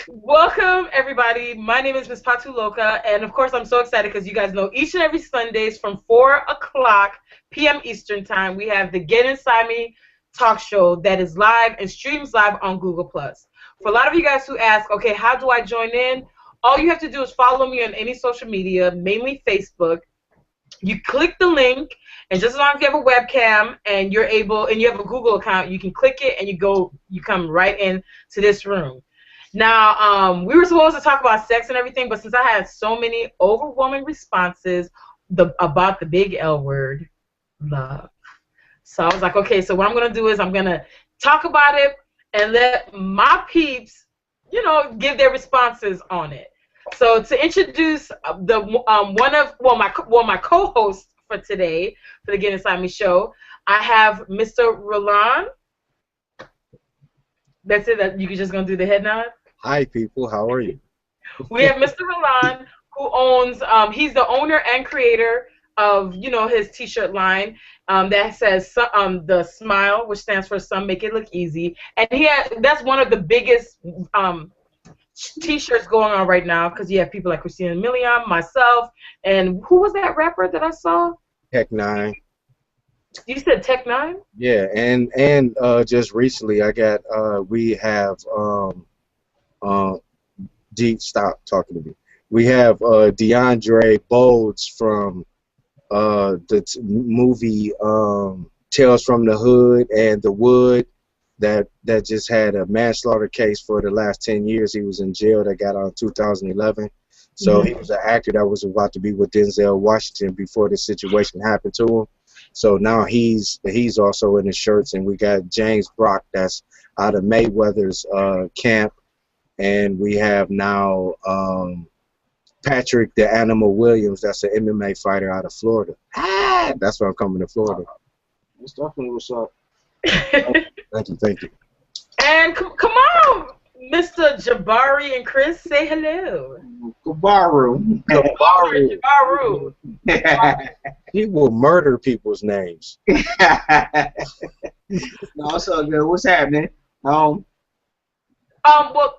Welcome, everybody. My name is Miss PATU LOCA, and of course, I'm so excited because you guys know each and every Sundays from 4 o'clock p.m. Eastern Time, we have the Get Inside Me talk show that is live and streams live on Google+. For a lot of you guys who ask, okay, how do I join in? All you have to do is follow me on any social media, mainly Facebook. You click the link, and just as long as you have a webcam and you're able, and you have a Google account, you can click it and you come right in to this room. Now, we were supposed to talk about sex and everything, but since I had so many overwhelming responses about the big L word, love. So I was like, okay, so what I'm going to do is I'm going to talk about it and let my peeps, give their responses on it. So to introduce my co-host for today for the Get Inside Me show, I have Mr. Ralan. That's it. That you just gonna do the head nod. Hi, people. How are you? We have Mr. Ralan, who owns. He's the owner and creator of his T-shirt line that says the S.M.I.L.E, which stands for Some Make It Look Easy, and that's one of the biggest T-shirts going on right now because you have people like Christina Milian, myself, and who was that rapper that I saw? Tech9. You said Tech9? Yeah, and just recently we have stop talking to me. We have DeAndre Bodes from the movie Tales from the Hood and The Wood that just had a manslaughter case for the last 10 years. He was in jail. That got out in 2011. So he was an actor that was about to be with Denzel Washington before this situation happened to him. So now he's also in the shirts, and we got James Brock that's out of Mayweather's camp, and we have now Patrick the Animal Williams, that's an MMA fighter out of Florida. That's why I'm coming to Florida. That's definitely what's up. Thank you. And come on, Mr. Jabari and Chris, say hello. Kabaru. He will murder people's names. No, it's all good. What's happening? Well,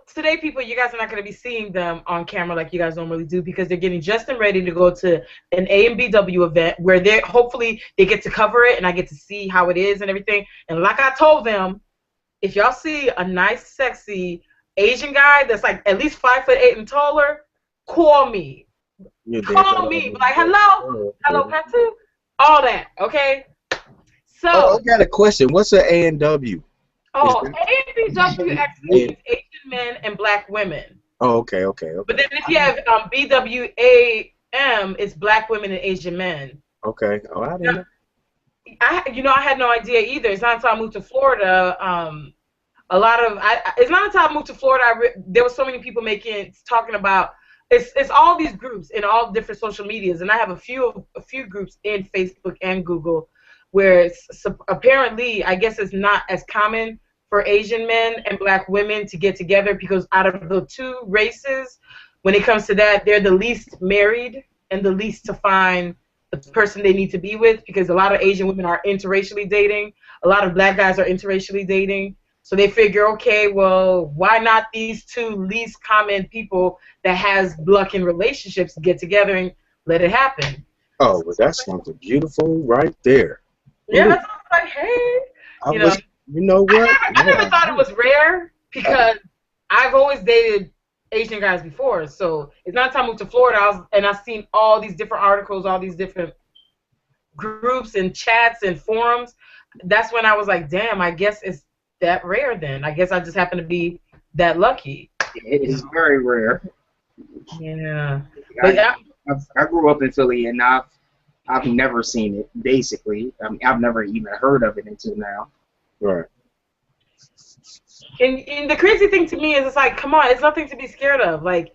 today, people, you guys are not going to be seeing them on camera like you guys normally do because they're getting just and ready to go to an AMBW event where hopefully they get to cover it and I get to see how it is and everything. And like I told them, if y'all see a nice, sexy Asian guy that's like at least 5'8" and taller, call me. Call me. Like, hello, PATU, all that, okay? So. I got a question. What's an A&W? Oh, AMBW actually means Asian men and black women. Oh, okay. But then if you have BWAM, it's black women and Asian men. Okay. Oh, I didn't know. I had no idea either. It's not until I moved to Florida. It's not until I moved to Florida. There were so many people talking about. It's all these groups in all different social medias, and I have a few groups in Facebook and Google where apparently I guess it's not as common for Asian men and black women to get together because out of the two races, when it comes to that, they're the least married and the least to find the person they need to be with because a lot of Asian women are interracially dating. A lot of black guys are interracially dating. So they figure, okay, well, why not these two least common people that has luck in relationships get together and let it happen? Oh, well, that's something beautiful right there. Yeah, that's like, hey, you know what? I never thought it was rare because I've always dated Asian guys before. So it's not until I moved to Florida I've seen all these different articles, all these different groups and chats and forums. That's when I was like, damn, I guess it's that rare then. I guess I just happen to be that lucky. It is very rare. Yeah. But I grew up in Philly, and I've never seen it, basically. I've never even heard of it until now. Right. And the crazy thing to me is it's like, come on, it's nothing to be scared of. Like,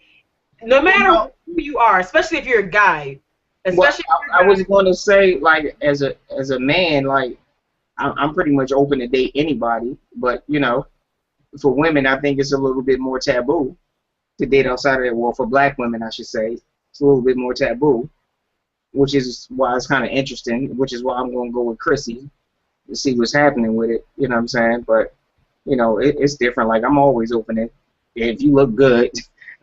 no matter who you are, especially if you're a guy. Especially I was going to say, like, as a man, like, I'm pretty much open to date anybody. But, for women, I think it's a little bit more taboo to date outside of it. Well, for black women, I should say, it's a little bit more taboo, which is why it's kind of interesting, which is why I'm going to go with Chrissy to see what's happening with it, you know what I'm saying? But, it's different. Like, I'm always open to if you look good,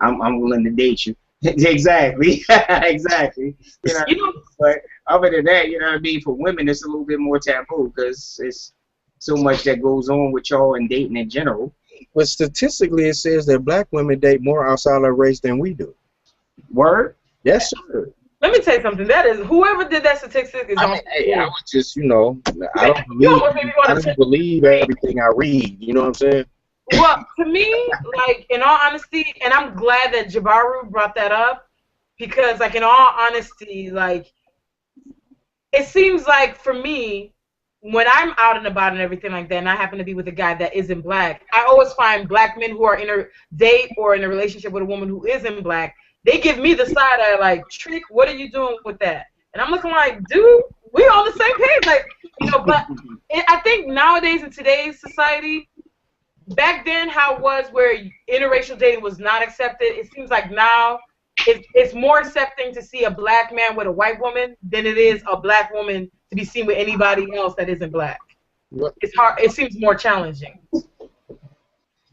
I'm willing to date you. Exactly, exactly. You know, You know, but other than that, you know what I mean. For women, it's a little bit more taboo because it's so much that goes on with y'all and dating in general. But statistically, it says that black women date more outside our race than we do. Word. Yes, sir. let me tell you something. That is, whoever did that statistic is I on. mean, hey, I was just, you know, You almost made me want I to don't believe everything I read. You know what I'm saying? Well, to me, like, in all honesty, and I'm glad that Jabaru brought that up, because, like, in all honesty, like, it seems like for me, when I'm out and about and everything like that, and I happen to be with a guy that isn't black, I always find black men who are in a date or in a relationship with a woman who isn't black, they give me the side eye, like, Trick, what are you doing with that? And I'm looking like, dude, we on the same page, like, you know. But I think nowadays in today's society, back then how it was where interracial dating was not accepted, it seems like now it's more accepting to see a black man with a white woman than it is a black woman to be seen with anybody else that isn't black. It's hard. It seems more challenging.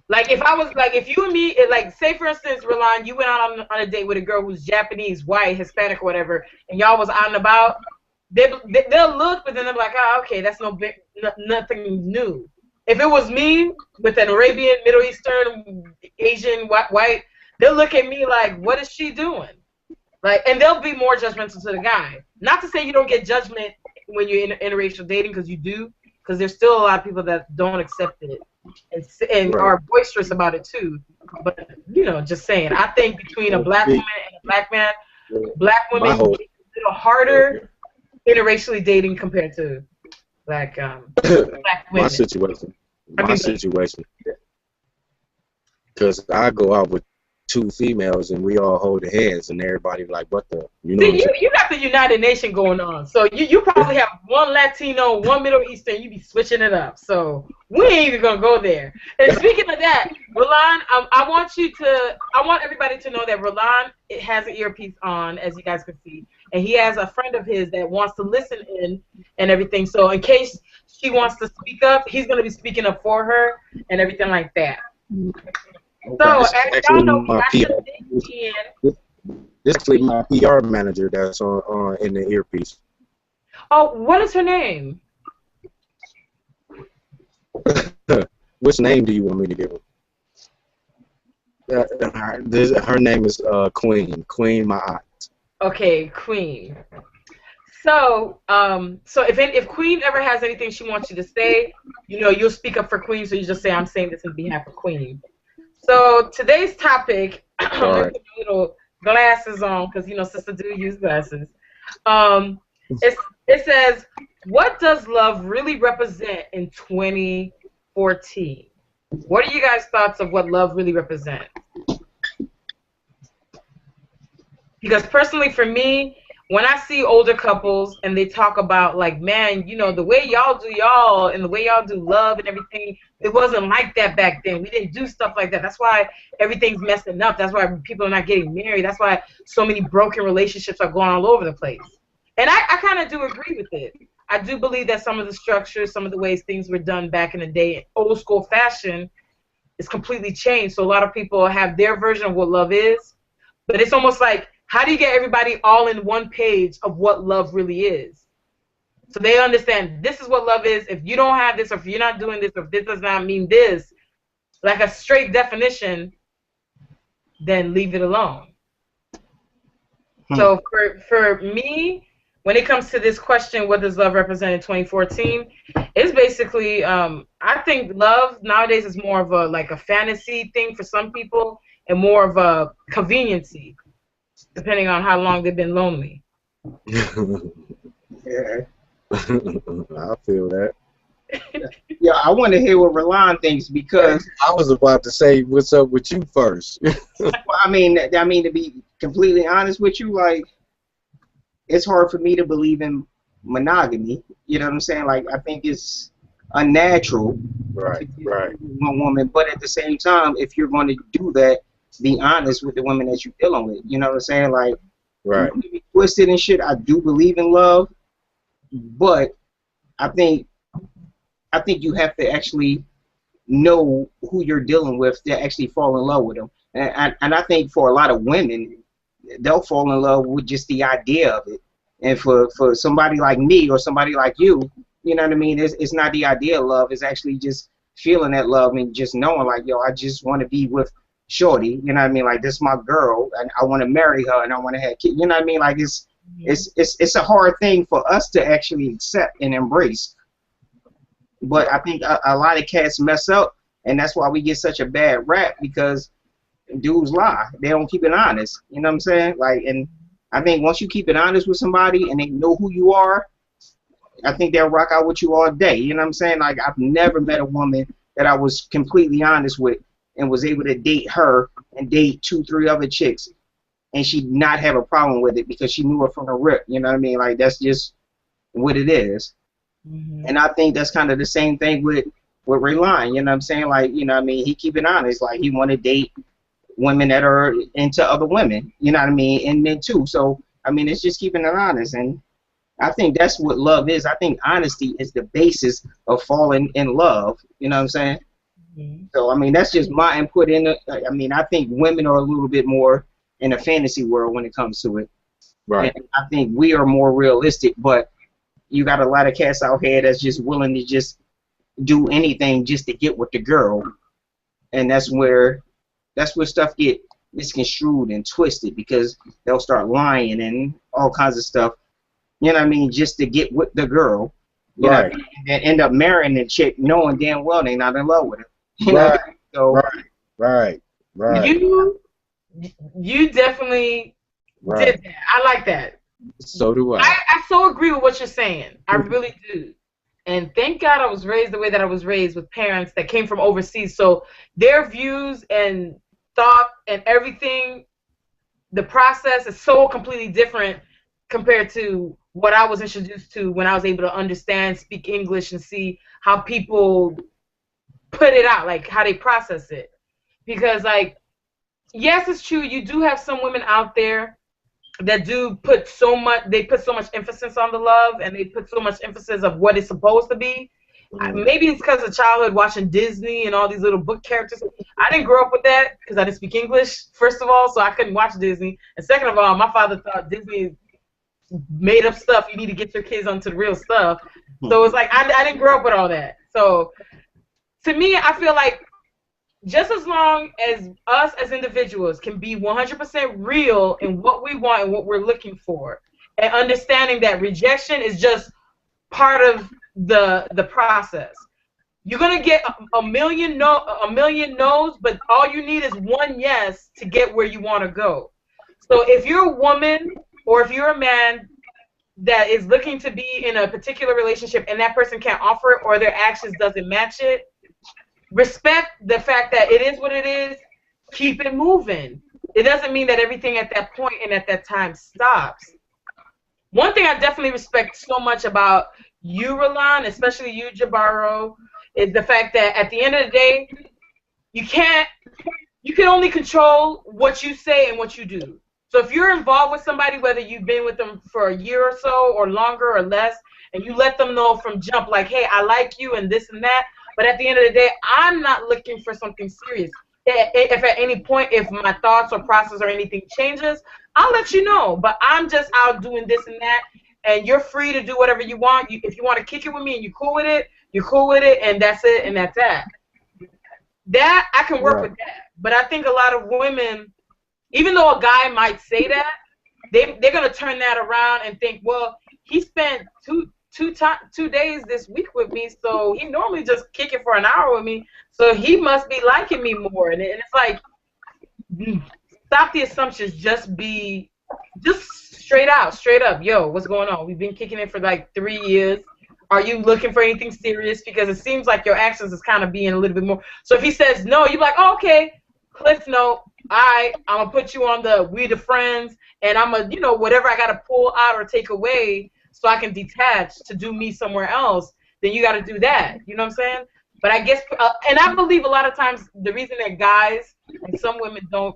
Like if I was like, if you and me, like say for instance, Ralan, you went out on a date with a girl who's Japanese, white, Hispanic, or whatever, and y'all was out and about, they'll look, but then they're like, oh, okay, that's nothing new. If it was me with an Arabian, Middle Eastern, Asian, white, they'll look at me like, what is she doing? Like, and they'll be more judgmental to the guy. Not to say you don't get judgment when you're in interracial dating, because you do, because there's still a lot of people that don't accept it and are boisterous about it too. But, you know, just saying, I think between a black woman and a black man, black women are a little harder interracially dating compared to black women. My situation. Because I go out with 2 females and we all hold hands and everybody like, what the, you know? See, you got the United Nation going on. So you probably have one Latino, one Middle Eastern. You be switching it up. So we ain't even gonna go there. And speaking of that, Ralan, I want everybody to know that Ralan has an earpiece on, as you guys can see, and he has a friend of his that wants to listen in and everything. So in case she wants to speak up, he's gonna be speaking up for her and everything like that. So, as y'all know, we got the in. This is my PR manager that's on in the earpiece. Oh, what is her name? Which name do you want me to give her? Her name is Queen, my aunt. Okay, Queen. So, if Queen ever has anything she wants you to say, you know, you'll speak up for Queen. So you just say, "I'm saying this on behalf of Queen." So today's topic, I'm gonna put my little glasses on because you know sister do use glasses. It says, what does love really represent in 2014? What are you guys' thoughts of what love really represents? Because personally for me, when I see older couples and they talk about like, man, you know, the way y'all do y'all and the way y'all do love and everything, it wasn't like that back then. We didn't do stuff like that. That's why everything's messing up. That's why people are not getting married. That's why so many broken relationships are going all over the place. And I kind of do agree with it. I do believe that some of the structures, some of the ways things were done back in the day, old school fashion, is completely changed. So a lot of people have their version of what love is, but it's almost like, how do you get everybody all in one page of what love really is? So they understand this is what love is. If you don't have this, or if you're not doing this, or if this does not mean this, like a straight definition, then leave it alone. So for me, when it comes to this question, what does love represent in 2014? It's basically, I think love nowadays is more of a fantasy thing for some people, and more of a conveniency, depending on how long they've been lonely. Yeah. I feel that. Yeah, I want to hear what Ralan thinks because I was about to say, what's up with you first? well, I mean, to be completely honest with you, like, it's hard for me to believe in monogamy. You know what I'm saying? Like, I think it's unnatural. Right. One woman, but at the same time, if you're going to do that, be honest with the women that you're dealing with. You know what I'm saying? Like, right. You be twisted and shit. I do believe in love, but I think you have to actually know who you're dealing with to actually fall in love with them. And I think for a lot of women, they'll fall in love with just the idea of it. And for somebody like me or somebody like you know what I mean? It's not the idea of love. It's actually just feeling that love and just knowing like, yo, I just want to be with Shorty. You know what I mean? Like, this is my girl, and I want to marry her, and I want to have kids. You know what I mean? Like, it's a hard thing for us to actually accept and embrace. But I think a lot of cats mess up, and that's why we get such a bad rap, because dudes lie. They don't keep it honest. You know what I'm saying? Like, and I think once you keep it honest with somebody and they know who you are, I think they'll rock out with you all day. You know what I'm saying? Like, I've never met a woman that I was completely honest with and was able to date her and date 2, 3 other chicks, and she'd not have a problem with it because she knew her from the rip. You know what I mean? Like, that's just what it is. And I think that's kind of the same thing with Ralan. You know what I'm saying? Like, you know what I mean? He keep it honest. Like, he want to date women that are into other women. You know what I mean? And men too. So, I mean, it's just keeping it honest. And I think that's what love is. I think honesty is the basis of falling in love. You know what I'm saying? So, I mean, that's just my input in it. I mean, I think women are a little bit more in a fantasy world when it comes to it. Right. And I think we are more realistic, but you got a lot of cats out here that's just willing to just do anything just to get with the girl. And that's where stuff get misconstrued and twisted, because they'll start lying and all kinds of stuff. You know what I mean? Just to get with the girl. You know, and end up marrying the chick knowing damn well they're not in love with her. You know? So, right. You definitely did that. I like that. So do I. I so agree with what you're saying. I really do. And thank God I was raised the way that I was raised, with parents that came from overseas. So their views and thought and everything, the process is so completely different compared to what I was introduced to when I was able to understand, speak English, and see how people put it out, like how they process it. Because, like, yes, it's true, you do have some women out there that do put so much emphasis on the love, and they put so much emphasis of what it's supposed to be. Maybe it's because of childhood watching Disney and all these little book characters. I didn't grow up with that because I didn't speak English, first of all, so I couldn't watch Disney. And second of all, my father thought Disney made up stuff. You need to get your kids onto the real stuff. So it's like I didn't grow up with all that. So to me, I feel like just as long as us as individuals can be 100% real in what we want and what we're looking for, and understanding that rejection is just part of the process. You're gonna get a million no's, but all you need is one yes to get where you want to go. So if you're a woman or if you're a man that is looking to be in a particular relationship and that person can't offer it, or their actions doesn't match it, respect the fact that it is what it is. Keep it moving. It doesn't mean that everything at that point and at that time stops. One thing I definitely respect so much about you, Ralan, especially you, Jabaro, is the fact that at the end of the day, you can only control what you say and what you do. So if you're involved with somebody, whether you've been with them for a year or so, or longer or less, and you let them know from jump, like, hey, I like you and this and that, but at the end of the day, I'm not looking for something serious. If at any point, if my thoughts or process or anything changes, I'll let you know. But I'm just out doing this and that, and you're free to do whatever you want. If you want to kick it with me and you're cool with it, you're cool with it, and that's it, and that's that. That, I can work with that. But I think a lot of women, even though a guy might say that, they're going to turn that around and think, well, he spent two days this week with me, so he normally just kick it for an hour with me, so he must be liking me more. And it's like, stop the assumptions. Just straight up. Yo, what's going on? We've been kicking it for like 3 years. Are you looking for anything serious? Because it seems like your actions is kind of being a little bit more. So if he says no, you're like, oh, okay, cliff note. I'm gonna put you on the we the friends, and I'm gonna, whatever I gotta pull out or take away so I can detach to do me somewhere else, then you got to do that. You know what I'm saying? But I guess, and I believe a lot of times the reason that guys and some women don't,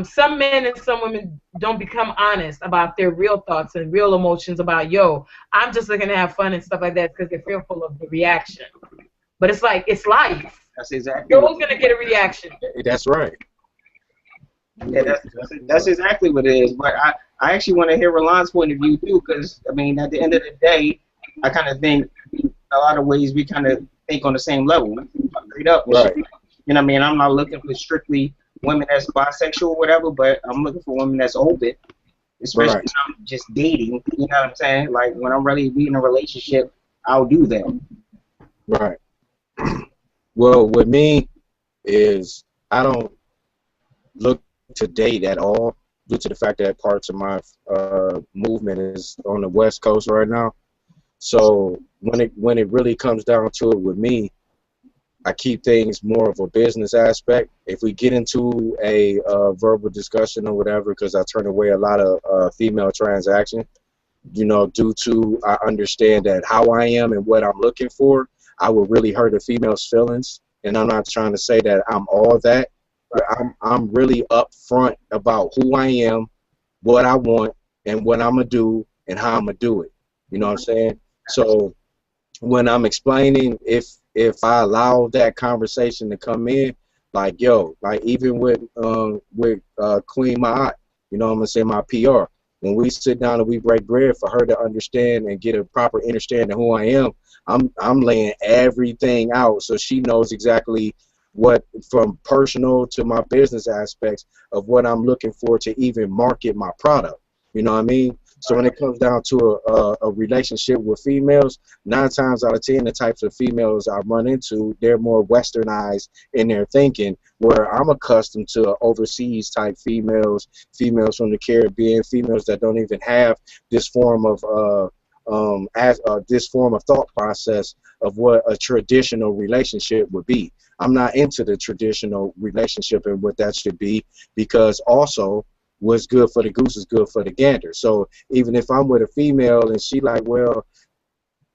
some men and some women don't become honest about their real thoughts and real emotions about, yo, I'm just looking to have fun and stuff like that, because they're fearful of the reaction. But it's like, it's life. That's exactly You're what. always gonna get a reaction. That's right. Yeah, that's exactly what it is. But I actually want to hear Ralan's point of view too, because I mean, at the end of the day, I kind of think a lot of ways we kind of think on the same level, straight up and shit. Right. You know what I mean? I'm not looking for strictly women that's bisexual or whatever, but I'm looking for women that's open, especially Right. when I'm just dating. You know what I'm saying? Like when I'm ready to be in a relationship, I'll do that. Right. Well, with me is I don't look to date at all due to the fact that parts of my movement is on the West Coast right now. So when it really comes down to it with me, I keep things more of a business aspect. If we get into a verbal discussion or whatever, because I turn away a lot of female transaction, due to I understand that how I am and what I'm looking for, I will really hurt a female's feelings. And I'm not trying to say that I'm all that, but I'm really upfront about who I am, what I want, and what I'm gonna do and how I'm gonna do it. You know what I'm saying? So when I'm explaining, if I allow that conversation to come in, like yo, like even with Queen Ma'at, I'm gonna say my PR. When we sit down and we break bread, for her to understand and get a proper understanding of who I am, I'm laying everything out so she knows exactly what, from personal to my business aspects of what I'm looking for to even market my product. You know what I mean? So when it comes down to a relationship with females, 9 times out of 10, the types of females I run into, they're more westernized in their thinking, where I'm accustomed to overseas type females, females from the Caribbean, females that don't even have this form of this form of thought process of what a traditional relationship would be. I'm not into the traditional relationship and what that should be, because also what's good for the goose is good for the gander. So even if I'm with a female and she like, well,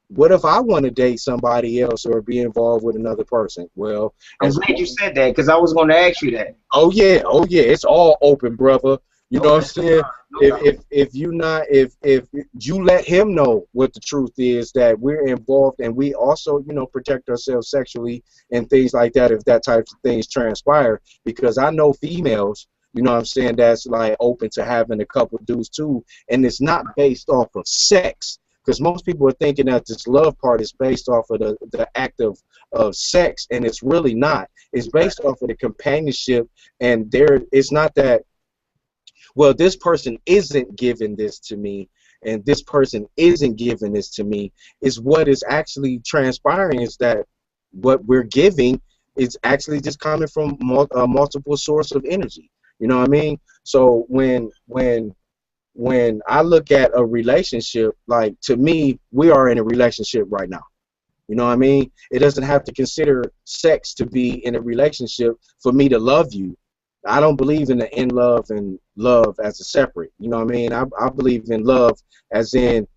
what if I want to date somebody else or be involved with another person? Well, I'm glad you said that because I was going to ask you that. oh yeah, it's all open, brother. You know what I'm saying? If you let him know what the truth is, that we're involved, and we also protect ourselves sexually and things like that, if that type of things transpire, because I know females, you know what I'm saying, that's like open to having a couple dudes too, and it's not based off of sex, because most people are thinking that this love part is based off of the act of sex, and it's really not. It's based off of the companionship, and it's not that, well, this person isn't giving this to me and this person isn't giving this to me. Is what is actually transpiring is that what we're giving is actually just coming from multiple source of energy. You know what I mean? So when I look at a relationship, like, to me, we are in a relationship right now. You know what I mean? It doesn't have to consider sex to be in a relationship for me to love you. I don't believe in the in love and love as a separate. You know what I mean? I believe in love as in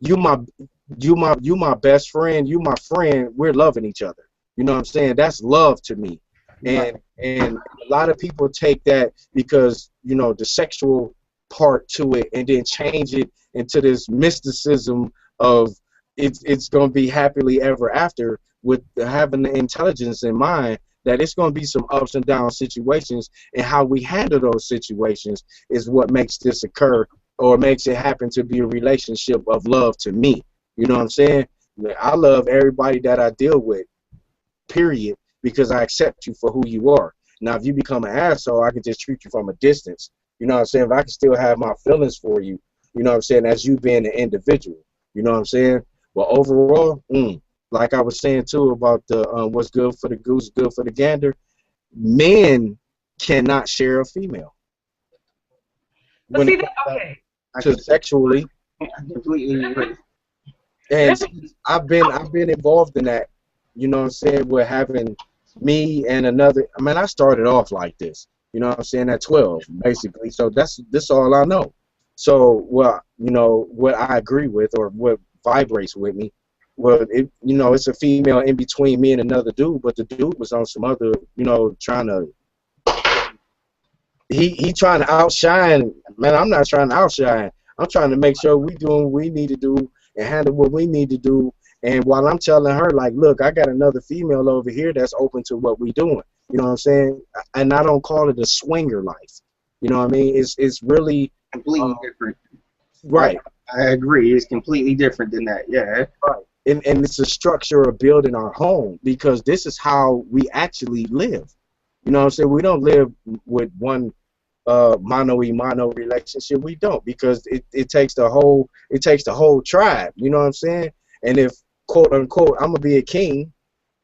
you my best friend, you my friend, we're loving each other. You know what I'm saying? That's love to me. And a lot of people take that because the sexual part to it, and then change it into this mysticism of it's going to be happily ever after, with having the intelligence in mind that it's going to be some ups and down situations, and how we handle those situations is what makes this occur, or makes it happen to be a relationship of love to me. You know what I'm saying? I love everybody that I deal with, period, because I accept you for who you are. Now, if you become an asshole, I can just treat you from a distance. You know what I'm saying? But I can still have my feelings for you, you know what I'm saying, as you being an individual. You know what I'm saying? But overall, like I was saying too about the what's good for the goose, good for the gander. Men cannot share a female. But When see it that, comes okay. to sexually, I completely agree. and I've been involved in that. You know what I'm saying? With having me and another. I mean, I started off like this. You know what I'm saying? At 12, basically. So this all I know. So, well, what I agree with, or what vibrates with me, well, it's a female in between me and another dude, but the dude was on some other, trying to, he trying to outshine. Man, I'm not trying to outshine. I'm trying to make sure we doing what we need to do and handle what we need to do, And while I'm telling her, like, look, I got another female over here that's open to what we doing. You know what I'm saying? And I don't call it a swinger life. You know what I mean? It's really completely different. right. I agree. It's completely different than that. Yeah. Right. And it's a structure of building our home, because this is how we actually live. You know what I'm saying? We don't live with one mano-a-mano relationship. We don't, because it takes the whole tribe. You know what I'm saying? And if, quote unquote, I'm gonna be a king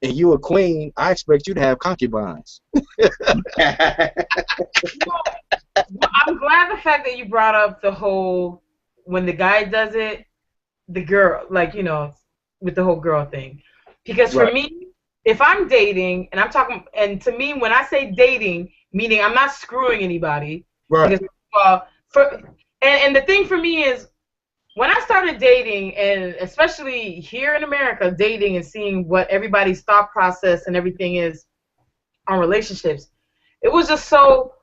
and you a queen, I expect you to have concubines. Well, I'm glad the fact that you brought up the whole, when the guy does it, the girl, like, you know, with the whole girl thing. Because for Right. me, if I'm dating, and I'm talking, and to me, when I say dating, meaning I'm not screwing anybody. Right. Because, and the thing for me is, when I started dating, and especially here in America, dating and seeing what everybody's thought process and everything is on relationships, it was just so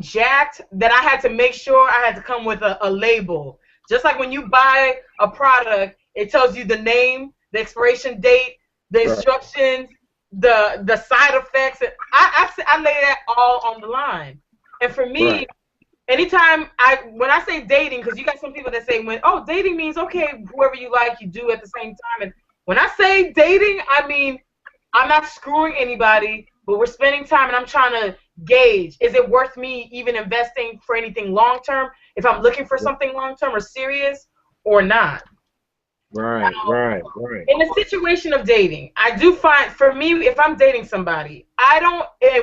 jacked that I had to make sure I had to come with a label. Just like when you buy a product, it tells you the name, the expiration date, the instructions, the side effects. And I lay that all on the line. And for me, anytime when I say dating, because you got some people that say, dating means, okay, whoever you like, you do at the same time. And when I say dating, I mean, I'm not screwing anybody, but we're spending time, and I'm trying to gauge, is it worth me even investing for anything long term, if I'm looking for something long term or serious, or not. Right. In a situation of dating, I do find, for me, if I'm dating somebody,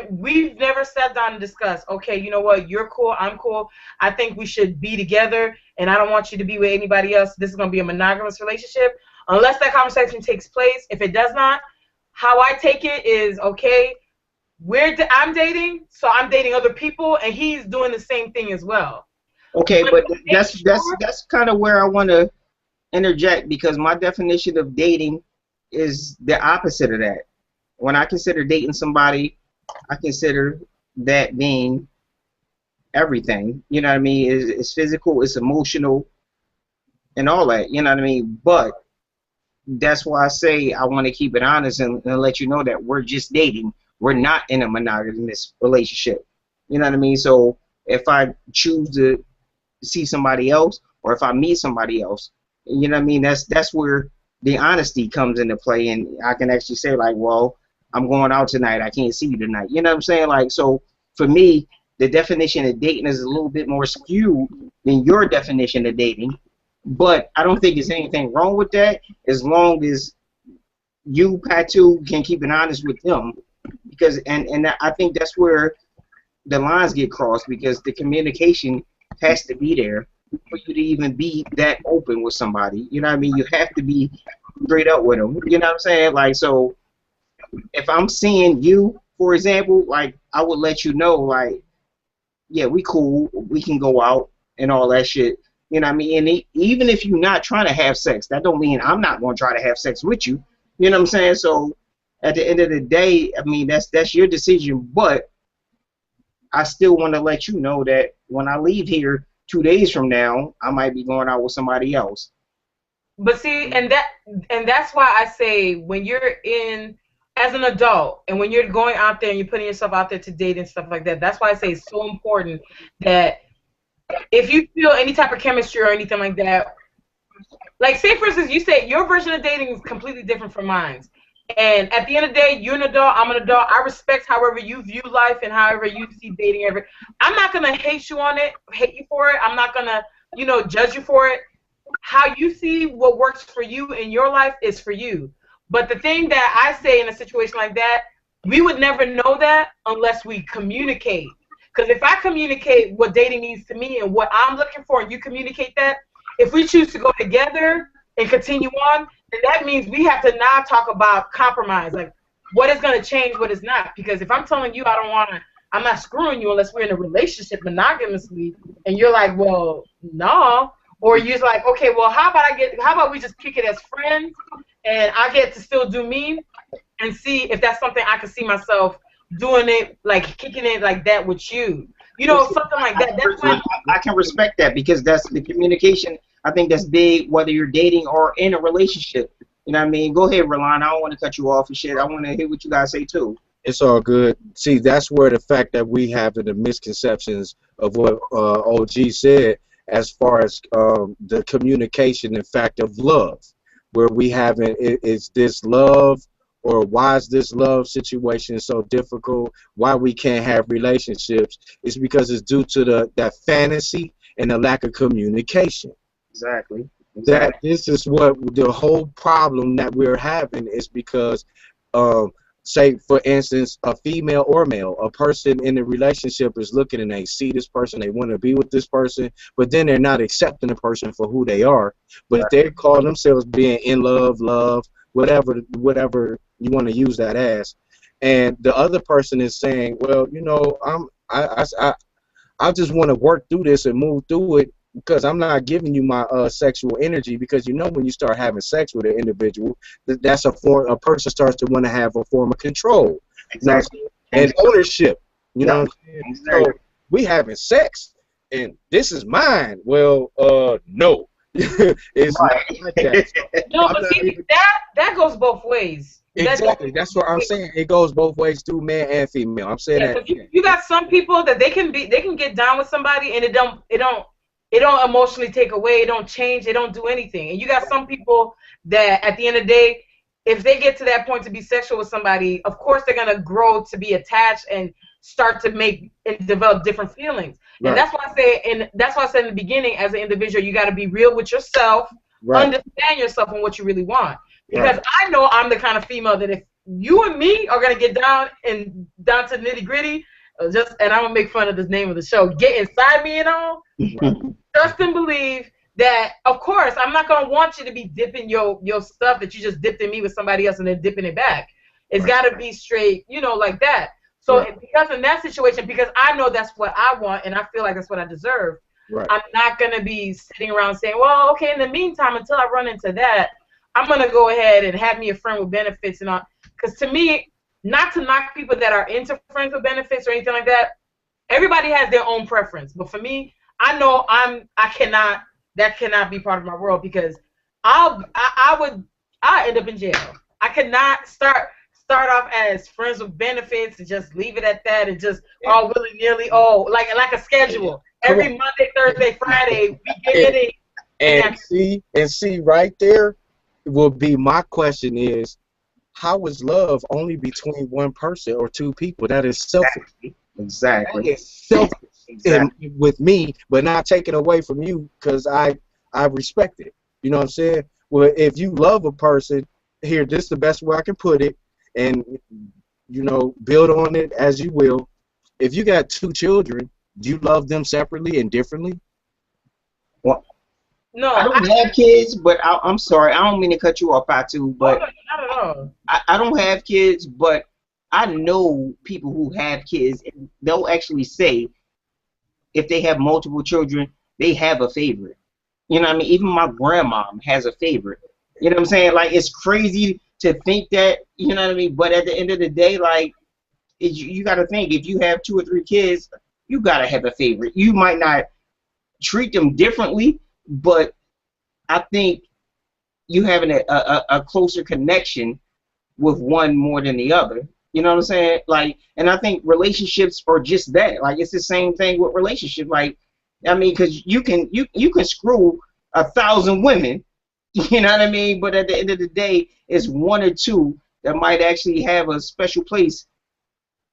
we've never sat down and discussed, okay, you know what, you're cool, I'm cool, I think we should be together, and I don't want you to be with anybody else. This is going to be a monogamous relationship. Unless that conversation takes place. If it does not, how I take it is, okay, I'm dating, so I'm dating other people, and he's doing the same thing as well. Okay, but that's kind of where I want to interject, because my definition of dating is the opposite of that. When I consider dating somebody, I consider that being everything. You know what I mean? It's physical, it's emotional, and all that. You know what I mean? But that's why I say I want to keep it honest and let you know that we're just dating. We're not in a monogamous relationship. You know what I mean? So if I choose to see somebody else, or if I meet somebody else, you know what I mean? That's where the honesty comes into play, and I can actually say, like, well, I'm going out tonight, I can't see you tonight. You know what I'm saying? Like, so for me, the definition of dating is a little bit more skewed than your definition of dating. But I don't think there's anything wrong with that, as long as you, PATU, can keep it honest with them. Because and I think that's where the lines get crossed, because the communication has to be there for you to even be that open with somebody. You know what I mean? You have to be straight up with them. You know what I'm saying? Like, so if I'm seeing you, for example, like, I would let you know, like, yeah, we cool, we can go out and all that shit. You know what I mean? And even if you're not trying to have sex, that don't mean I'm not going to try to have sex with you. You know what I'm saying? So at the end of the day, I mean, that's your decision. But I still want to let you know that when I leave here 2 days from now, I might be going out with somebody else. But see, and that's why I say, when you're in as an adult, and when you're going out there and you're putting yourself out there to date and stuff like that, that's why I say it's so important that if you feel any type of chemistry or anything like that, like, say for instance, you say your version of dating is completely different from mine. And at the end of the day, you're an adult, I'm an adult. I respect however you view life and however you see dating. I'm not going to hate you for it. I'm not going to, judge you for it. How you see what works for you in your life is for you. But the thing that I say in a situation like that, we would never know that unless we communicate. Because if I communicate what dating means to me and what I'm looking for, and you communicate that, if we choose to go together and continue on, then that means we have to now talk about compromise, like what is going to change, what is not. Because if I'm telling you I'm not screwing you unless we're in a relationship monogamously, and you're like, well, no, or you're like, okay, well, how about we just kick it as friends, and I get to still do me, and see if that's something I can see myself doing, it like kicking it like that with you, something like that. That's when I can respect that, because that's the communication. I think that's big, whether you're dating or in a relationship. You know what I mean? Go ahead, Ralan. I don't want to cut you off and shit. I want to hear what you guys say too. It's all good. See, that's where the fact that we have the misconceptions of what OG said as far as the communication and fact of love, where we haven't, is this love or why is this love situation so difficult? Why we can't have relationships? It's because it's due to that fantasy and the lack of communication. Exactly. That this is what the whole problem that we're having is because say for instance a female or male, a person in a relationship is looking and they see this person, they want to be with this person, but then they're not accepting the person for who they are, but they call themselves being in love, whatever you want to use that as, and the other person is saying, well, you know, I just want to work through this and move through it because I'm not giving you my sexual energy, because you know when you start having sex with an individual, that's a person starts to want to have a form of control. Exactly. And ownership. You know what I'm saying? Exactly. So we having sex and this is mine. Well, no. It's not like that. No, but see, that goes both ways. Exactly. That's what I'm saying. It goes both ways through man and female. I'm saying that you got some people that they can get down with somebody and it don't emotionally take away, it don't change, it don't do anything. And you got some people that at the end of the day, if they get to that point to be sexual with somebody, of course they're gonna grow to be attached and start to make and develop different feelings. Right. And that's why I said in the beginning, as an individual, you gotta be real with yourself, understand yourself and what you really want. Because I know I'm the kind of female that if you and me are gonna get down to the nitty gritty, and I'm gonna make fun of the name of the show, get inside me and all. Trust and believe that, of course, I'm not gonna want you to be dipping your stuff that you just dipped in me with somebody else and then dipping it back. It's gotta be straight, you know, like that. So because in that situation, because I know that's what I want and I feel like that's what I deserve, I'm not gonna be sitting around saying, well, okay, in the meantime, until I run into that, I'm gonna go ahead and have me a friend with benefits and all. Because to me, not to knock people that are into friends with benefits or anything like that, everybody has their own preference. But for me, I know that cannot be part of my world, because I'll end up in jail. I cannot start off as friends with benefits and just leave it at that and just all willy-nilly, like a schedule. Every Monday, Thursday, Friday, we get it in. And see right there will be my question is, how is love only between one person or two people? That is selfish. Exactly. That is selfish with me, but not taken away from you because I respect it. You know what I'm saying? Well, if you love a person, here, this is the best way I can put it, and, you know, build on it as you will. If you got two children, do you love them separately and differently? Well, no, I don't have kids, but I'm sorry. I don't mean to cut you off, PATU, but not at all. I don't have kids, but I know people who have kids, and they'll actually say if they have multiple children, they have a favorite. You know what I mean? Even my grandma has a favorite. You know what I'm saying? Like, it's crazy to think that, you know what I mean? But at the end of the day, like, you got to think, if you have 2 or 3 kids, you got to have a favorite. You might not treat them differently, but I think you having a closer connection with one more than the other. You know what I'm saying? Like, and I think relationships are just that. Like, it's the same thing with relationships. Like, I mean, because you can screw 1,000 women, you know what I mean? But at the end of the day, it's 1 or 2 that might actually have a special place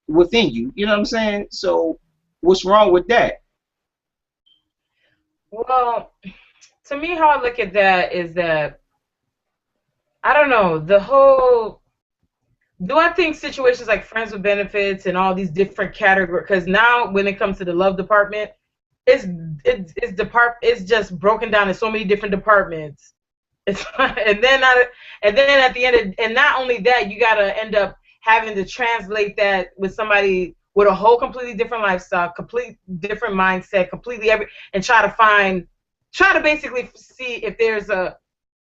within you. You know what I'm saying? So, what's wrong with that? Well, to me, how I look at that is that, I don't know, do I think situations like friends with benefits and all these different categories, because now when it comes to the love department, it's just broken down in so many different departments. And then at the end, and not only that, you gotta end up having to translate that with somebody with a whole completely different lifestyle, complete different mindset, and try to basically see if there's a.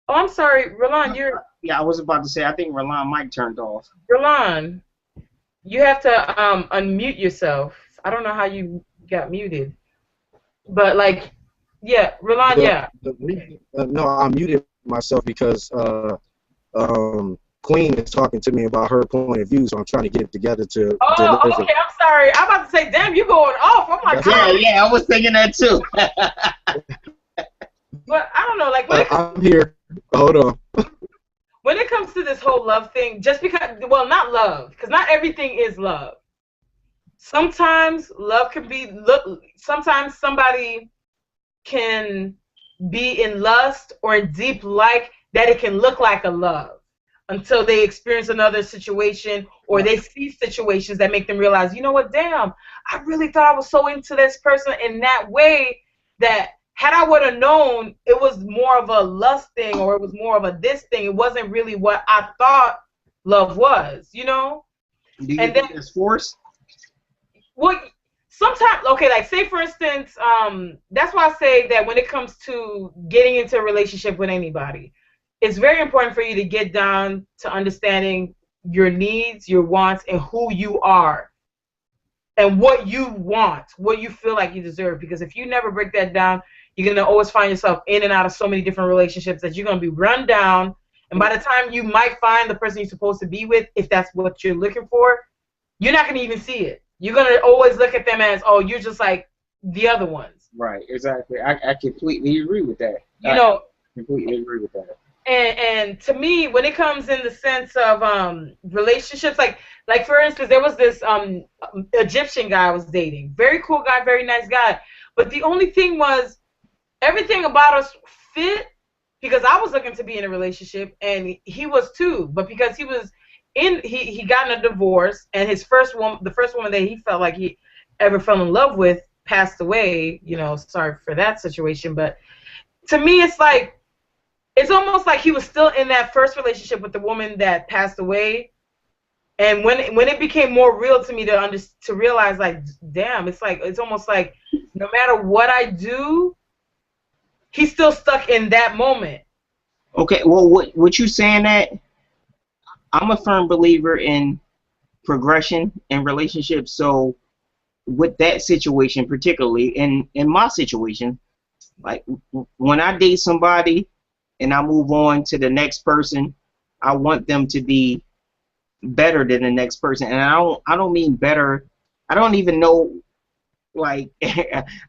Oh, I'm sorry, Ralan, you're. Yeah, I was about to say, I think Ralan mic turned off. Ralan, you have to unmute yourself. I don't know how you got muted, but like, Yeah, Ralan, yeah. No, I muted myself because Queen is talking to me about her point of view, so I'm trying to get it together to Oh, deliver. okay, I'm sorry. I'm about to say, damn, you going off. I'm like, That's Yeah, all. yeah, I was thinking that too. but I don't know, like I'm here. Hold on. when it comes to this whole love thing, just because, well, not love, because not everything is love. Sometimes love can be look. Sometimes somebody can be in lust or in deep like that it can look like a love until they experience another situation or they see situations that make them realize, you know what, damn, I really thought I was so into this person in that way that had I would have known it was more of a lust thing or it was more of a this thing, it wasn't really what I thought love was, you know? Do you And then think that's forced? well, sometimes, okay, like say for instance, that's why I say that when it comes to getting into a relationship with anybody, it's very important for you to get down to understanding your needs, your wants, and who you are and what you want, what you feel like you deserve. Because if you never break that down, you're gonna always find yourself in and out of so many different relationships that you're gonna be run down. And by the time you might find the person you're supposed to be with, if that's what you're looking for, you're not going to even see it. You're going to always look at them as, oh, you're just like the other ones. Right, exactly. I completely agree with that. You know, Completely agree with that. and to me, when it comes in the sense of relationships, like for instance, there was this Egyptian guy I was dating. Very cool guy, very nice guy. But the only thing was everything about us fit because I was looking to be in a relationship and he was too. But because he was he gotten a divorce and his first woman, the first woman that he felt like he ever fell in love with passed away. You know, sorry for that situation. But to me, it's like it's almost like he was still in that first relationship with the woman that passed away. And when it became more real to me to realize like, damn, it's almost like no matter what I do, he's still stuck in that moment. Okay, well, what you saying that I'm a firm believer in progression in relationships. So with that situation, particularly in my situation, like when I date somebody and I move on to the next person, I want them to be better than the next person, and I don't mean better. I don't even know like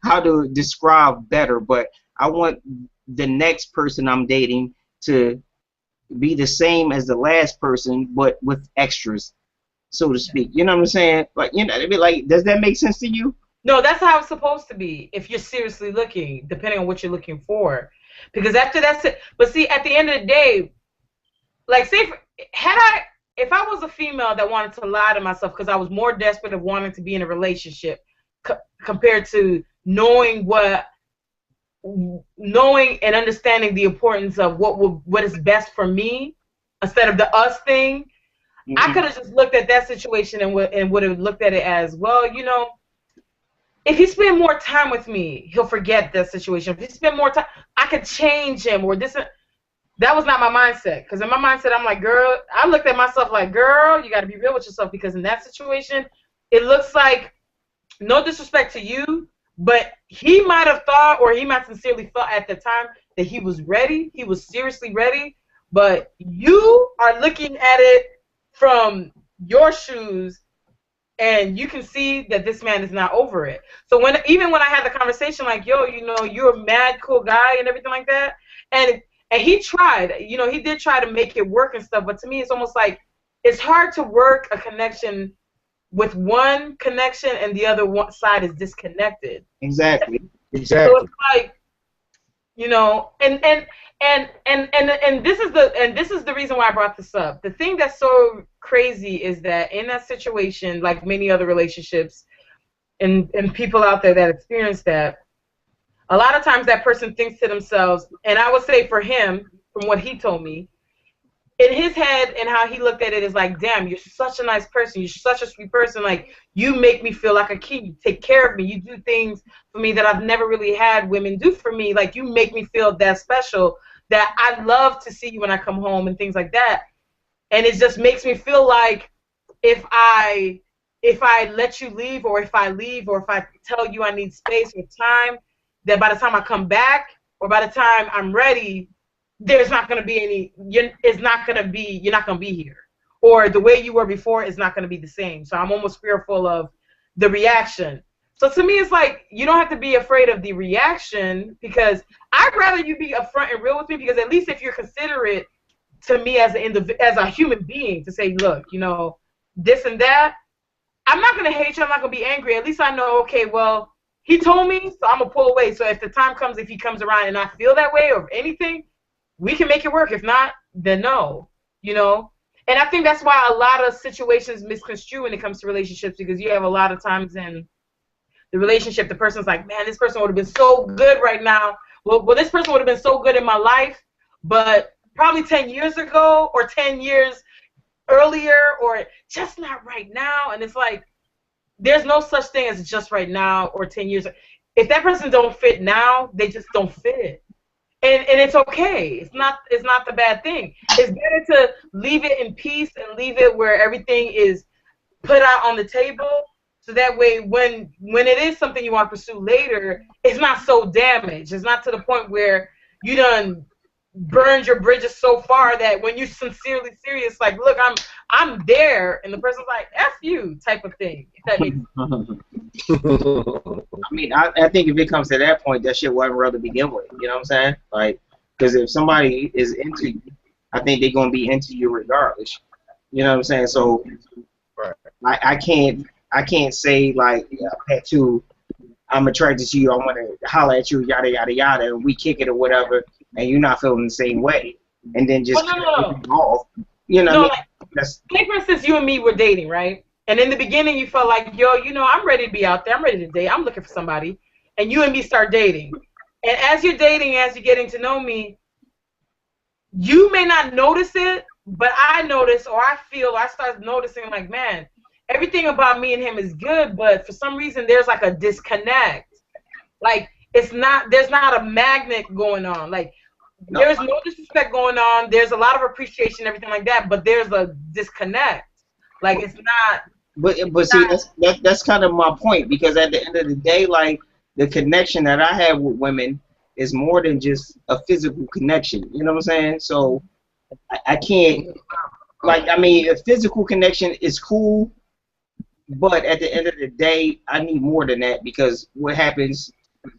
how to describe better, but I want the next person I'm dating to be the same as the last person, but with extras, so to speak. You know what I'm saying? Like, you know, I mean, like, does that make sense to you? No, that's how it's supposed to be if you're seriously looking, depending on what you're looking for. Because after that's it. But see, at the end of the day, like say if I was a female that wanted to lie to myself because I was more desperate of wanting to be in a relationship compared to knowing and understanding the importance of what is best for me instead of the us thing, I could have just looked at that situation and would have looked at it as, well, you know, if he spend more time with me, he'll forget that situation. If he spend more time, I could change him or this. That was not my mindset. Because in my mindset, I'm like, girl, I looked at myself like, girl, you got to be real with yourself. Because in that situation, it looks like, no disrespect to you, but he might have thought or he might sincerely thought at the time that he was ready. He was seriously ready. But you are looking at it from your shoes and you can see that this man is not over it. So even when I had the conversation like, yo, you know, you're a mad cool guy and everything like that, and he tried, you know, he did try to make it work and stuff, but to me it's almost like it's hard to work a connection with one connection and the other one side is disconnected. Exactly. So it's like, you know, and this is the reason why I brought this up. The thing that's so crazy is that in that situation, like many other relationships and people out there that experience that, a lot of times that person thinks to themselves, and I would say for him, from what he told me, in his head and how he looked at it is like, damn, you're such a nice person. You're such a sweet person. Like, you make me feel like a kid. You take care of me. You do things for me that I've never really had women do for me. Like, you make me feel that special that I love to see you when I come home and things like that. And it just makes me feel like if I let you leave or if I leave or if I tell you I need space or time, that by the time I come back or by the time I'm ready, there's not going to be any, you're not going to be here. Or the way you were before is not going to be the same. So I'm almost fearful of the reaction. So to me, it's like, you don't have to be afraid of the reaction, because I'd rather you be upfront and real with me, because at least if you're considerate to me as a human being, to say, look, you know, this and that, I'm not going to hate you. I'm not going to be angry. At least I know, okay, well, he told me, so I'm going to pull away. So if the time comes, if he comes around and I feel that way or anything, we can make it work. If not, then no, you know. And I think that's why a lot of situations misconstrue when it comes to relationships, because you have a lot of times in the relationship, the person's like, man, this person would have been so good right now. Well, this person would have been so good in my life, but probably 10 years ago or 10 years earlier, or just not right now. And it's like, there's no such thing as just right now or 10 years. If that person don't fit now, they just don't fit. And it's okay. It's not the bad thing. It's better to leave it in peace and leave it where everything is put out on the table, so that way when it is something you want to pursue later, it's not so damaged. It's not to the point where you done burned your bridges so far that when you're sincerely serious, like, look, I'm there, and the person's like, F you, type of thing. If that makes sense. I mean, I think if it comes to that point, that shit wasn't real to begin with. You know what I'm saying? Like, because if somebody is into you, I think they're gonna be into you regardless. You know what I'm saying? So, right. I can't say like, yeah, PATU, I'm attracted to you, I want to holler at you, yada yada yada, and we kick it or whatever, and you're not feeling the same way, and then just off. You know, no, like, say for instance, you and me were dating, right? And in the beginning, you felt like, yo, you know, I'm ready to be out there, I'm ready to date, I'm looking for somebody, and you and me start dating, and as you're dating, as you're getting to know me, you may not notice it, but I notice, or I feel, or I start noticing, like, man, everything about me and him is good, but for some reason there's like a disconnect. Like, there's not a magnet going on. Like, there's no disrespect going on. There's a lot of appreciation, everything like that, but there's a disconnect. Like, it's not. But see, that's kind of my point, because at the end of the day, like, the connection that I have with women is more than just a physical connection. You know what I'm saying? So I can't, like, I mean, a physical connection is cool, but at the end of the day, I need more than that, because what happens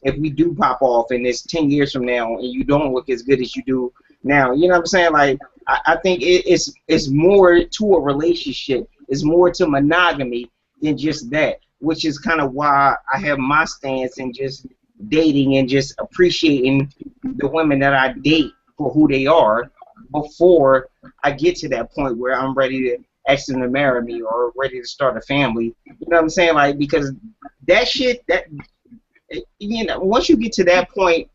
if we do pop off and it's 10 years from now and you don't look as good as you do now? You know what I'm saying? Like, I think it's more to a relationship. It's more to monogamy than just that, which is kind of why I have my stance in just dating and just appreciating the women that I date for who they are before I get to that point where I'm ready to ask them to marry me or ready to start a family. You know what I'm saying? Like, because that shit, that, you know, once you get to that point,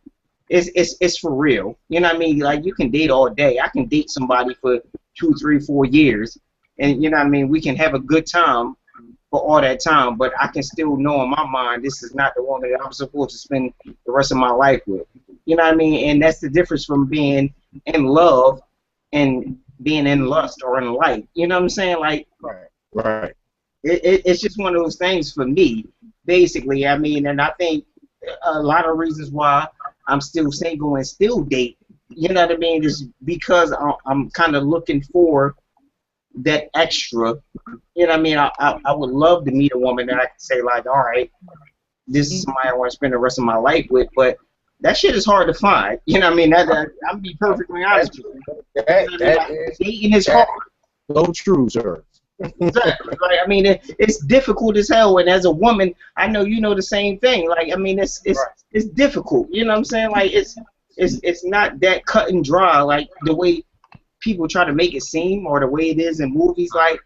it's for real. You know what I mean? Like, you can date all day. I can date somebody for 2, 3, 4 years, and you know what I mean, we can have a good time for all that time, but I can still know in my mind this is not the woman that I'm supposed to spend the rest of my life with. You know what I mean? And that's the difference from being in love and being in lust or in light. You know what I'm saying? Like, right. It's just one of those things for me, basically. I mean, and I think a lot of reasons why I'm still single and still date, you know what I mean, is because I'm kind of looking for that extra. You know what I mean? I would love to meet a woman that I can say, like, all right, this is somebody I want to spend the rest of my life with, but that shit is hard to find. You know what I mean? I'll be perfectly honest with you. Dating is hard. So true, sir. Exactly. Like, I mean, it's difficult as hell, and as a woman, I know you know the same thing. Like, I mean, it's difficult. You know what I'm saying? Like, it's not that cut and dry like the way people try to make it seem, or the way it is in movies. Like,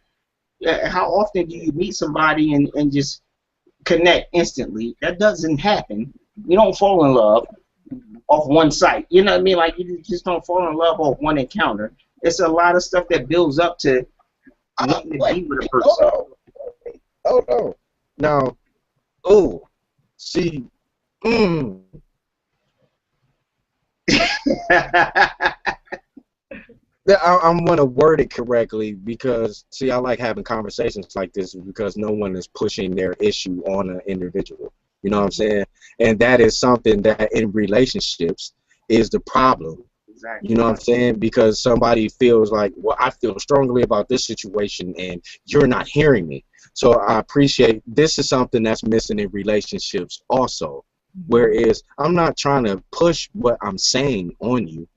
how often do you meet somebody and just connect instantly? That doesn't happen. You don't fall in love off one sight. You know what I mean? Like, you just don't fall in love off one encounter. It's a lot of stuff that builds up to wanting to be with a person. Oh no. Now, oh, see, I'm going to word it correctly, because, see, I like having conversations like this because no one is pushing their issue on an individual. You know what I'm saying? And that is something that in relationships is the problem. Exactly. You know what I'm saying? Because somebody feels like, well, I feel strongly about this situation and you're not hearing me. So I appreciate this is something that's missing in relationships also. Whereas I'm not trying to push what I'm saying on you.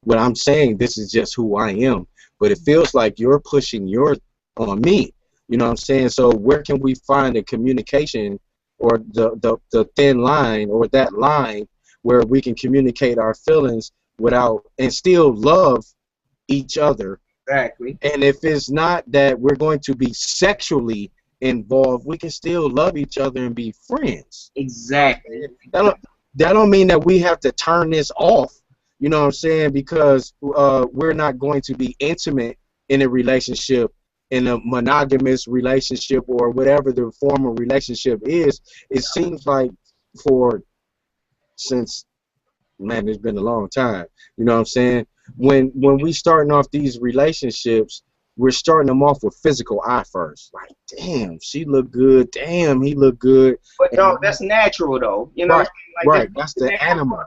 What I'm saying, this is just who I am. But it feels like you're pushing your on me. You know what I'm saying? So where can we find a communication or the thin line or that line where we can communicate our feelings without and still love each other? Exactly. And if it's not that we're going to be sexually involved, we can still love each other and be friends. Exactly. That don't mean that we have to turn this off. You know what I'm saying? Because we're not going to be intimate in a relationship, in a monogamous relationship, or whatever the form of relationship is. It seems like since, man, it's been a long time. You know what I'm saying? When we starting off these relationships, we're starting them off with physical eye first. Like, damn, she look good. Damn, he look good. But dog, that's natural though. You know, right, like, right. That's the animal.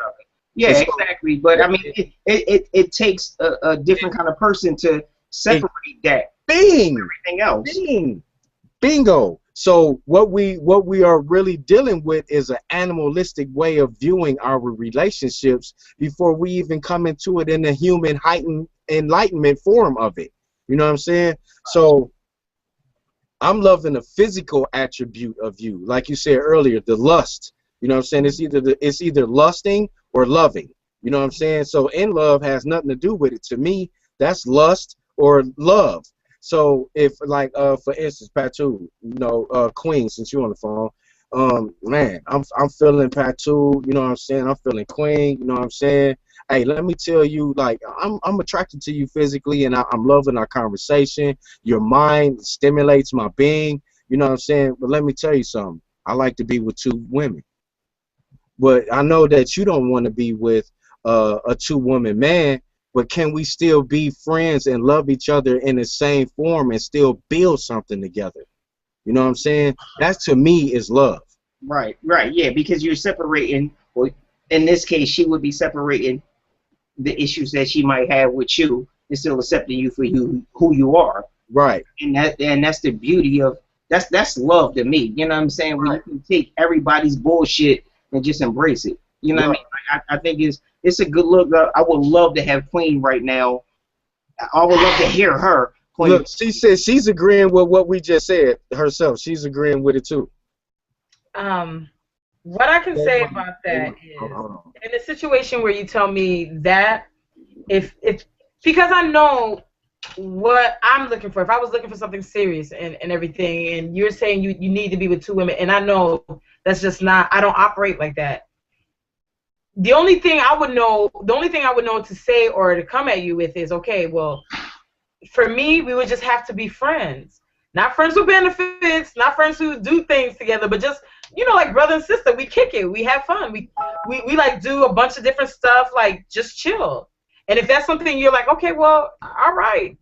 Yeah, exactly. But I mean, it takes a different kind of person to separate that Bing, from everything else. Bing, bingo. So what we are really dealing with is an animalistic way of viewing our relationships before we even come into it in the human heightened enlightenment form of it. You know what I'm saying? So I'm loving the physical attribute of you, like you said earlier, the lust. You know what I'm saying? It's either lusting or loving. You know what I'm saying? So in love has nothing to do with it. To me, that's lust or love. So if like for instance, PATU, Queen, since you're on the phone, man, I'm feeling PATU, you know what I'm saying? I'm feeling Queen, you know what I'm saying? Hey, let me tell you, like I'm attracted to you physically, and I'm loving our conversation. Your mind stimulates my being, you know what I'm saying? But let me tell you something. I like to be with two women. But I know that you don't want to be with a two-woman man, but can we still be friends and love each other in the same form and still build something together? You know what I'm saying? That to me is love. Right, yeah, because you're separating, well, in this case, she would be separating the issues that she might have with you and still accepting you for who you are. Right. And that's the beauty of, that's love to me. You know what I'm saying? Where you can take everybody's bullshit and just embrace it. You know what I mean? I think it's a good look. I would love to have Queen right now. I would love to hear her. Queen. Look, she said she's agreeing with what we just said herself. She's agreeing with it too. What I can say about that is, in a situation where you tell me that, if because I know what I'm looking for. If I was looking for something serious and everything, and you're saying you need to be with two women, and I know that's just not, I don't operate like that. The only thing I would know to say or to come at you with is, okay, well, for me, we would just have to be friends. Not friends with benefits, not friends who do things together, but just, like brother and sister, we kick it, we have fun, we like do a bunch of different stuff, like just chill. And if that's something you're like, okay, well, all right,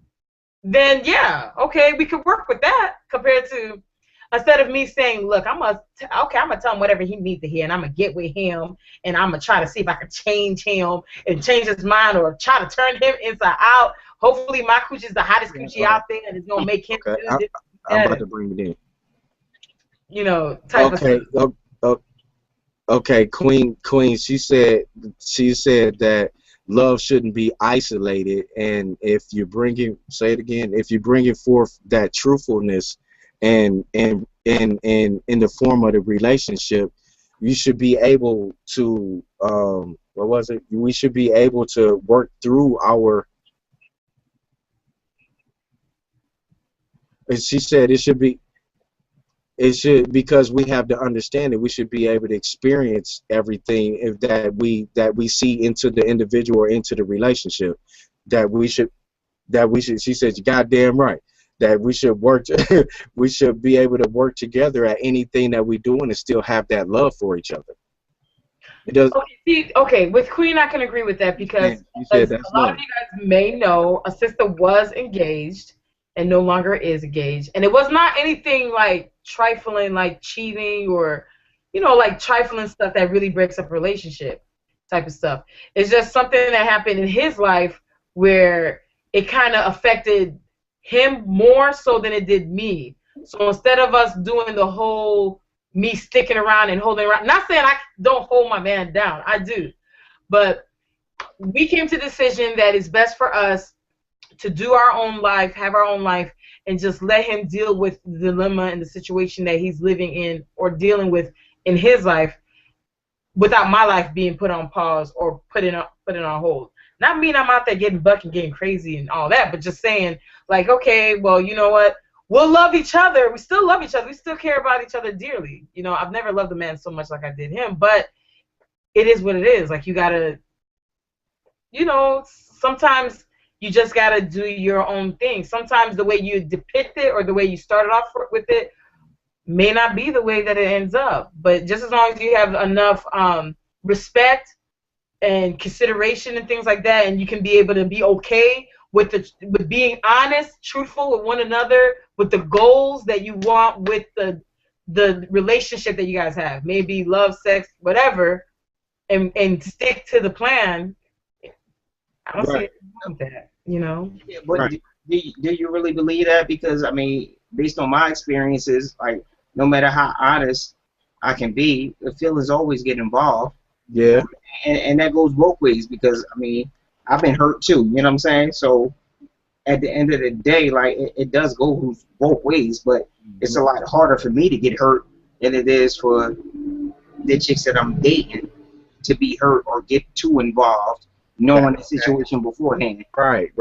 then yeah, okay, we could work with that, compared to, instead of me saying, look, I'm gonna tell him whatever he needs to hear, and I'm gonna get with him, and I'm gonna try to see if I can change him and change his mind, or try to turn him inside out. Hopefully my coochie is the hottest coochie out there, and it's gonna make him do this. I'm about to bring it in. Type of thing. Okay, Queen, she said that love shouldn't be isolated, and if you're bringing forth that truthfulness and in the form of the relationship, you should be able to we should be able to work through our. And she said it should, because we have to understand it, we should be able to experience everything that we see into the individual or into the relationship. She said, you're goddamn right, that we should work we should be able to work together at anything that we do and still have that love for each other. It does. Okay, with Queen I can agree with that, because a lot of you guys may know a sister was engaged and no longer is engaged, and it was not anything like trifling, like cheating or you know, like trifling stuff that really breaks up a relationship type of stuff. It's just something that happened in his life where it kind of affected him more so than it did me. So instead of us doing the whole me sticking around and holding around, not saying I don't hold my man down, I do, but we came to the decision that it's best for us to do our own life, have our own life, and just let him deal with the dilemma and the situation that he's living in or dealing with in his life without my life being put on pause or put on hold. Not mean I'm out there getting buck and getting crazy and all that, but just saying, like, okay, well, you know what? We'll love each other. We still love each other. We still care about each other dearly. You know, I've never loved a man so much like I did him, but it is what it is. Like, you got to, you know, sometimes you just got to do your own thing. Sometimes the way you depict it or the way you started off with it may not be the way that it ends up. But just as long as you have enough respect and consideration and things like that, and you can be able to be okay with being honest, truthful with one another, with the goals that you want with the relationship that you guys have, maybe love, sex, whatever, and stick to the plan. I don't see anything wrong with that, you know. Yeah, but do you really believe that? Because I mean, based on my experiences, like no matter how honest I can be, the feelings always get involved. Yeah. And that goes both ways because I mean, I've been hurt too. You know what I'm saying? So at the end of the day, like it does go both ways, but it's a lot harder for me to get hurt than it is for the chicks that I'm dating to be hurt or get too involved, knowing the situation beforehand. Right.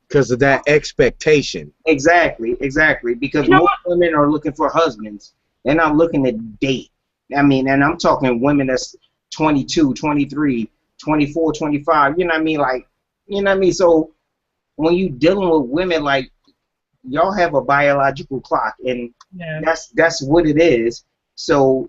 Because of that expectation. Exactly. Because most women are looking for husbands. They're not looking to date. I mean, and I'm talking women that's 22, 23, 24, 25. You know what I mean? Like, you know what I mean? So when you dealing with women, like, y'all have a biological clock, and that's what it is. So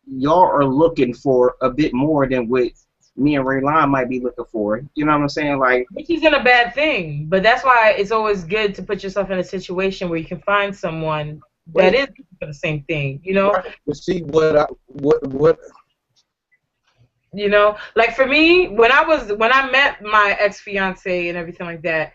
y'all are looking for a bit more than what me and Ralan might be looking for. You know what I'm saying? Like, which isn't a bad thing, but that's why it's always good to put yourself in a situation where you can find someone that is for the same thing. You know. To see what. You know, like for me, when I met my ex-fiance and everything like that,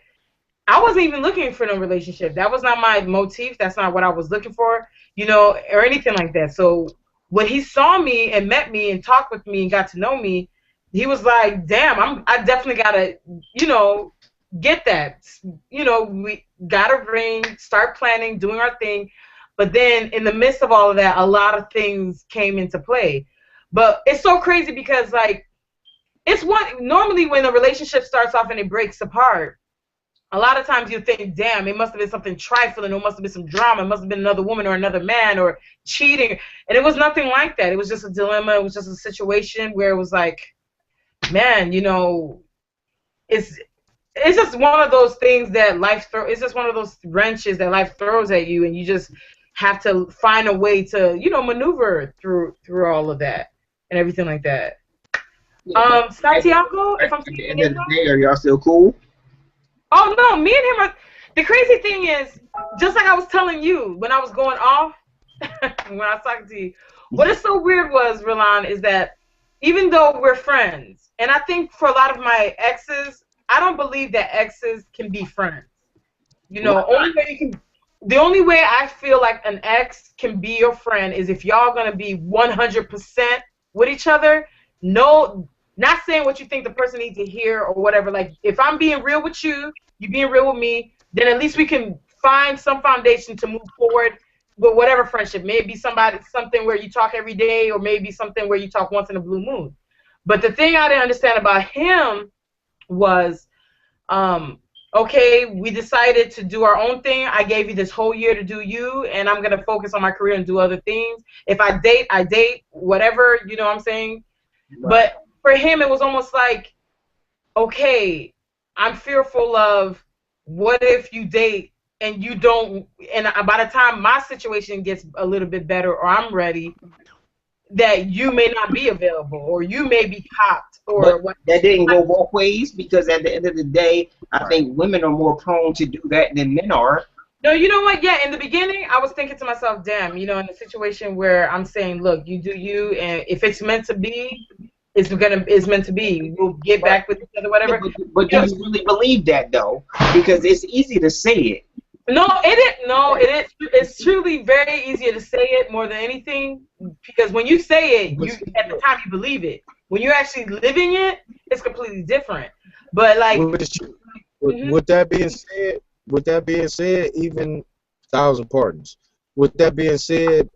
I wasn't even looking for no relationship. That was not my motif. That's not what I was looking for, you know, or anything like that. So when he saw me and met me and talked with me and got to know me, he was like, damn, I definitely gotta, you know, get that. You know, we gotta start planning, doing our thing. But then in the midst of all of that, a lot of things came into play. But it's so crazy because, like, normally when a relationship starts off and it breaks apart, a lot of times you think, damn, it must have been something trifling, or it must have been some drama, it must have been another woman or another man or cheating. And it was nothing like that. It was just a dilemma. It was just a situation where it was like, man, you know, it's just one of those things that life throws. It's just one of those wrenches that life throws at you, and you just have to find a way to, you know, maneuver through all of that and everything like that. Santiago, if I'm saying it, are y'all still cool? Oh no, me and him are. The crazy thing is, just like I was telling you when I was going off, when I was talking to you, what is so weird was, Ralan, is that even though we're friends, and I think for a lot of my exes, I don't believe that exes can be friends. You know, the only way I feel like an ex can be your friend is if y'all gonna be 100% with each other. No, not saying what you think the person needs to hear or whatever. Like, if I'm being real with you, you being real with me, then at least we can find some foundation to move forward with whatever friendship. Maybe something where you talk every day, or maybe something where you talk once in a blue moon. But the thing I didn't understand about him was, okay, we decided to do our own thing. I gave you this whole year to do you, and I'm going to focus on my career and do other things. If I date, whatever, you know what I'm saying? Right. But for him, it was almost like, okay, I'm fearful of what if you date and you don't, and by the time my situation gets a little bit better or I'm ready, that you may not be available or you may be popped or what. That didn't go both ways, because at the end of the day, I think women are more prone to do that than men are. No, you know what? Yeah, in the beginning, I was thinking to myself, damn, you know, in a situation where I'm saying, look, you do you, and if it's meant to be, it's meant to be. We'll get But back with each other, yeah, whatever. but You do know, you really believe that though? Because it's easy to say it. no, it is. No, it is. It's truly very easier to say it more than anything, because when you say it, But you at the time you believe it. When you're actually living it, it's completely different. But like, with, mhm. with that being said, even thousand pardons. With that being said,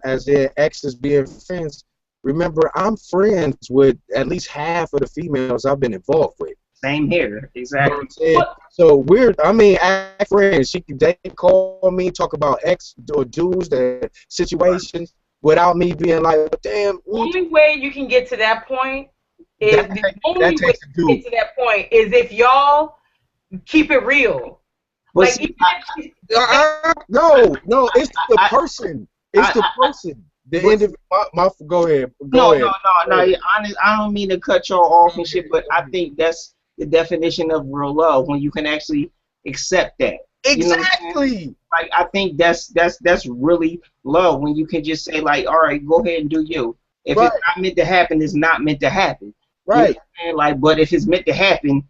as their exes being friends, remember I'm friends with at least half of the females I've been involved with. Same here, You know what exactly. I'm saying? But So we're, I mean, as friends, they call me, talk about ex or dudes, their situations, without me being like, damn, only way you can get to that point is that the that only way takes a you dude. get to that point is if y'all keep it real. But Like see, even if No, it's the I, person. It's I, the I, person. The but individual. Go ahead. no, Go no, ahead. no, no. Honest, I don't mean to cut y'all off and shit, but I think that's the definition of real love when you can actually accept that. You know what I'm saying? Exactly. Like I think that's really love when you can just say like, all right, go ahead and do you. If Right. it's not meant to happen, it's not meant to happen. You know what Right. I'm saying? Like, but if it's meant to happen,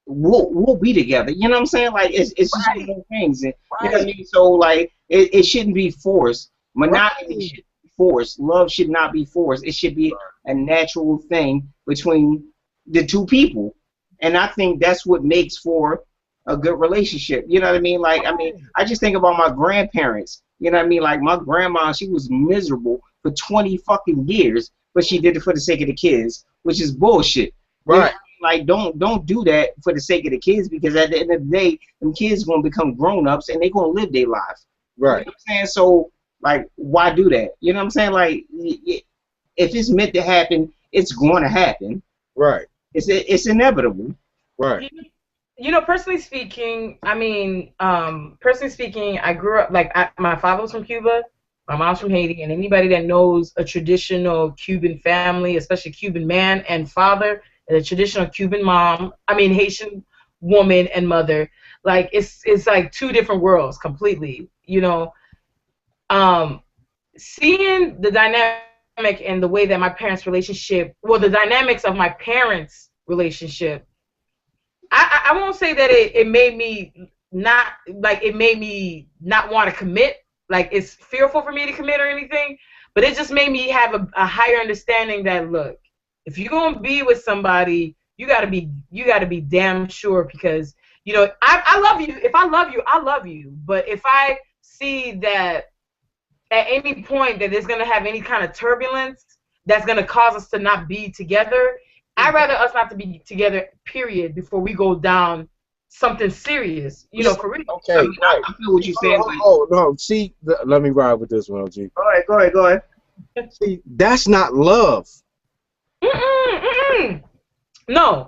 we'll be together. You know what I'm saying? Like it's just one of Right. those things. And, you know what I Right. mean? So like it shouldn't be forced. Monogamy Right. should be forced. Love should not be forced. It should be a natural thing between the two people. And I think that's what makes for a good relationship. You know what I mean? Like I mean, I just think about my grandparents. You know what I mean? Like my grandma, she was miserable for 20 fucking years, but she did it for the sake of the kids, which is bullshit. You know, Right. like don't do that for the sake of the kids because at the end of the day, them kids gonna become grown ups and they gonna live their lives. You know Right. what I'm saying? So like, why do that? You know what I'm saying? Like, if it's meant to happen, it's going to happen. Right. It's inevitable. Right. you know, personally speaking, I mean, personally speaking, I grew up like my father was from Cuba, my mom's from Haiti, and anybody that knows a traditional Cuban family, especially Cuban man and father, and a traditional Cuban mom, I mean Haitian woman and mother, like it's like two different worlds completely. You know, um, seeing the dynamic and the way that my parents' relationship, well, the dynamics of my parents' relationship, I won't say that it made me not like it made me not want to commit, like it's fearful for me to commit or anything, but it just made me have a higher understanding that look, if you're gonna be with somebody, you gotta be damn sure, because you know I love you. If I love you, I love you. But if I see that at any point that there's going to have any kind of turbulence that's going to cause us to not be together, I'd rather us not to be together, period, before we go down something serious, you know, for real. I Okay. mean, Right. I feel what you're saying, but Oh no. See, let me ride with this one, OG. go ahead. See, that's not love. Mm-mm, mm-mm. No,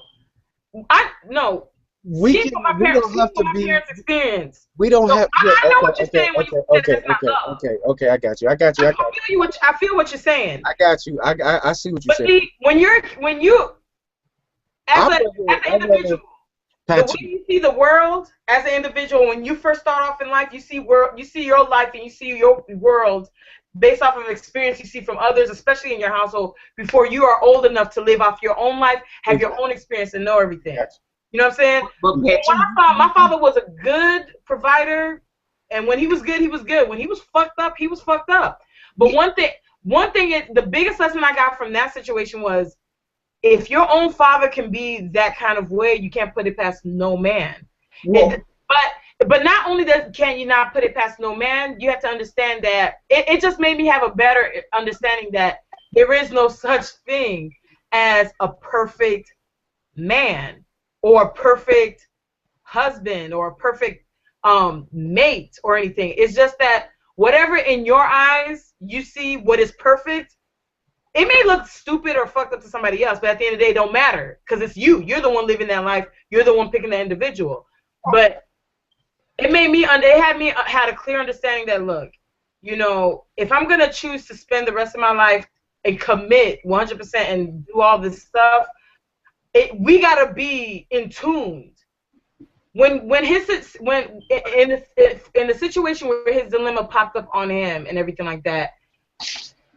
no. We can. We don't Speaking have from to my be. parents' experience. We don't So have. Yeah, I know okay. what you're Okay. saying when you Okay. said Okay. that it's not Okay. love. Okay. Okay. I got you. I got you. I got you. I feel what you're saying. I got you. I see what you're But saying. see, when you as I'd a rather, as an I'd rather individual, the way PATU. you see the world as an individual, when you first start off in life, you see your life and you see your world based off of experience you see from others, especially in your household, before you are old enough to live off your own life, have your own experience, and know everything. Gotcha. You know what I'm saying? But So Pat, when my father was a good provider, and when he was good, he was good. When he was fucked up, he was fucked up. But one thing is, the biggest lesson I got from that situation was, if your own father can be that kind of way, you can't put it past no man. well, But not only can you not put it past no man, you have to understand that it just made me have a better understanding that there is no such thing as a perfect man or a perfect husband or a perfect mate or anything. It's just that whatever in your eyes you see what is perfect, it may look stupid or fucked up to somebody else, but at the end of the day, it don't matter, because it's you. You're the one living that life. You're the one picking that individual. But it had me had a clear understanding that, look, you know, if I'm gonna choose to spend the rest of my life and commit 100% and do all this stuff, we gotta be in tune. when in the situation where his dilemma popped up on him and everything like that,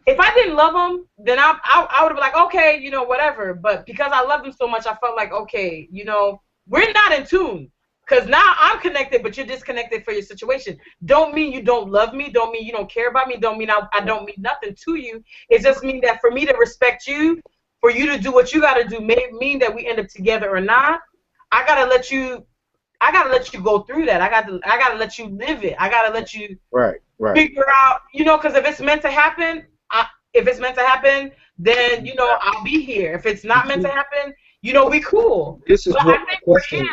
if I didn't love him, then I would have been like, okay, you know, whatever. But because I loved him so much, I felt like, okay, you know, we're not in tune. Because now I'm connected, but you're disconnected for your situation. Don't mean you don't love me. Don't mean you don't care about me. Don't mean I don't mean nothing to you. It just means that for me to respect you, for you to do what you got to do, may mean that we end up together or not. I gotta let you. I gotta let you go through that. I gotta let you live it. I gotta let you Right. figure out, you know, because if it's meant to happen, then, you know, I'll be here. If it's not meant to happen, you know, we cool. This is But what I my think for question. him,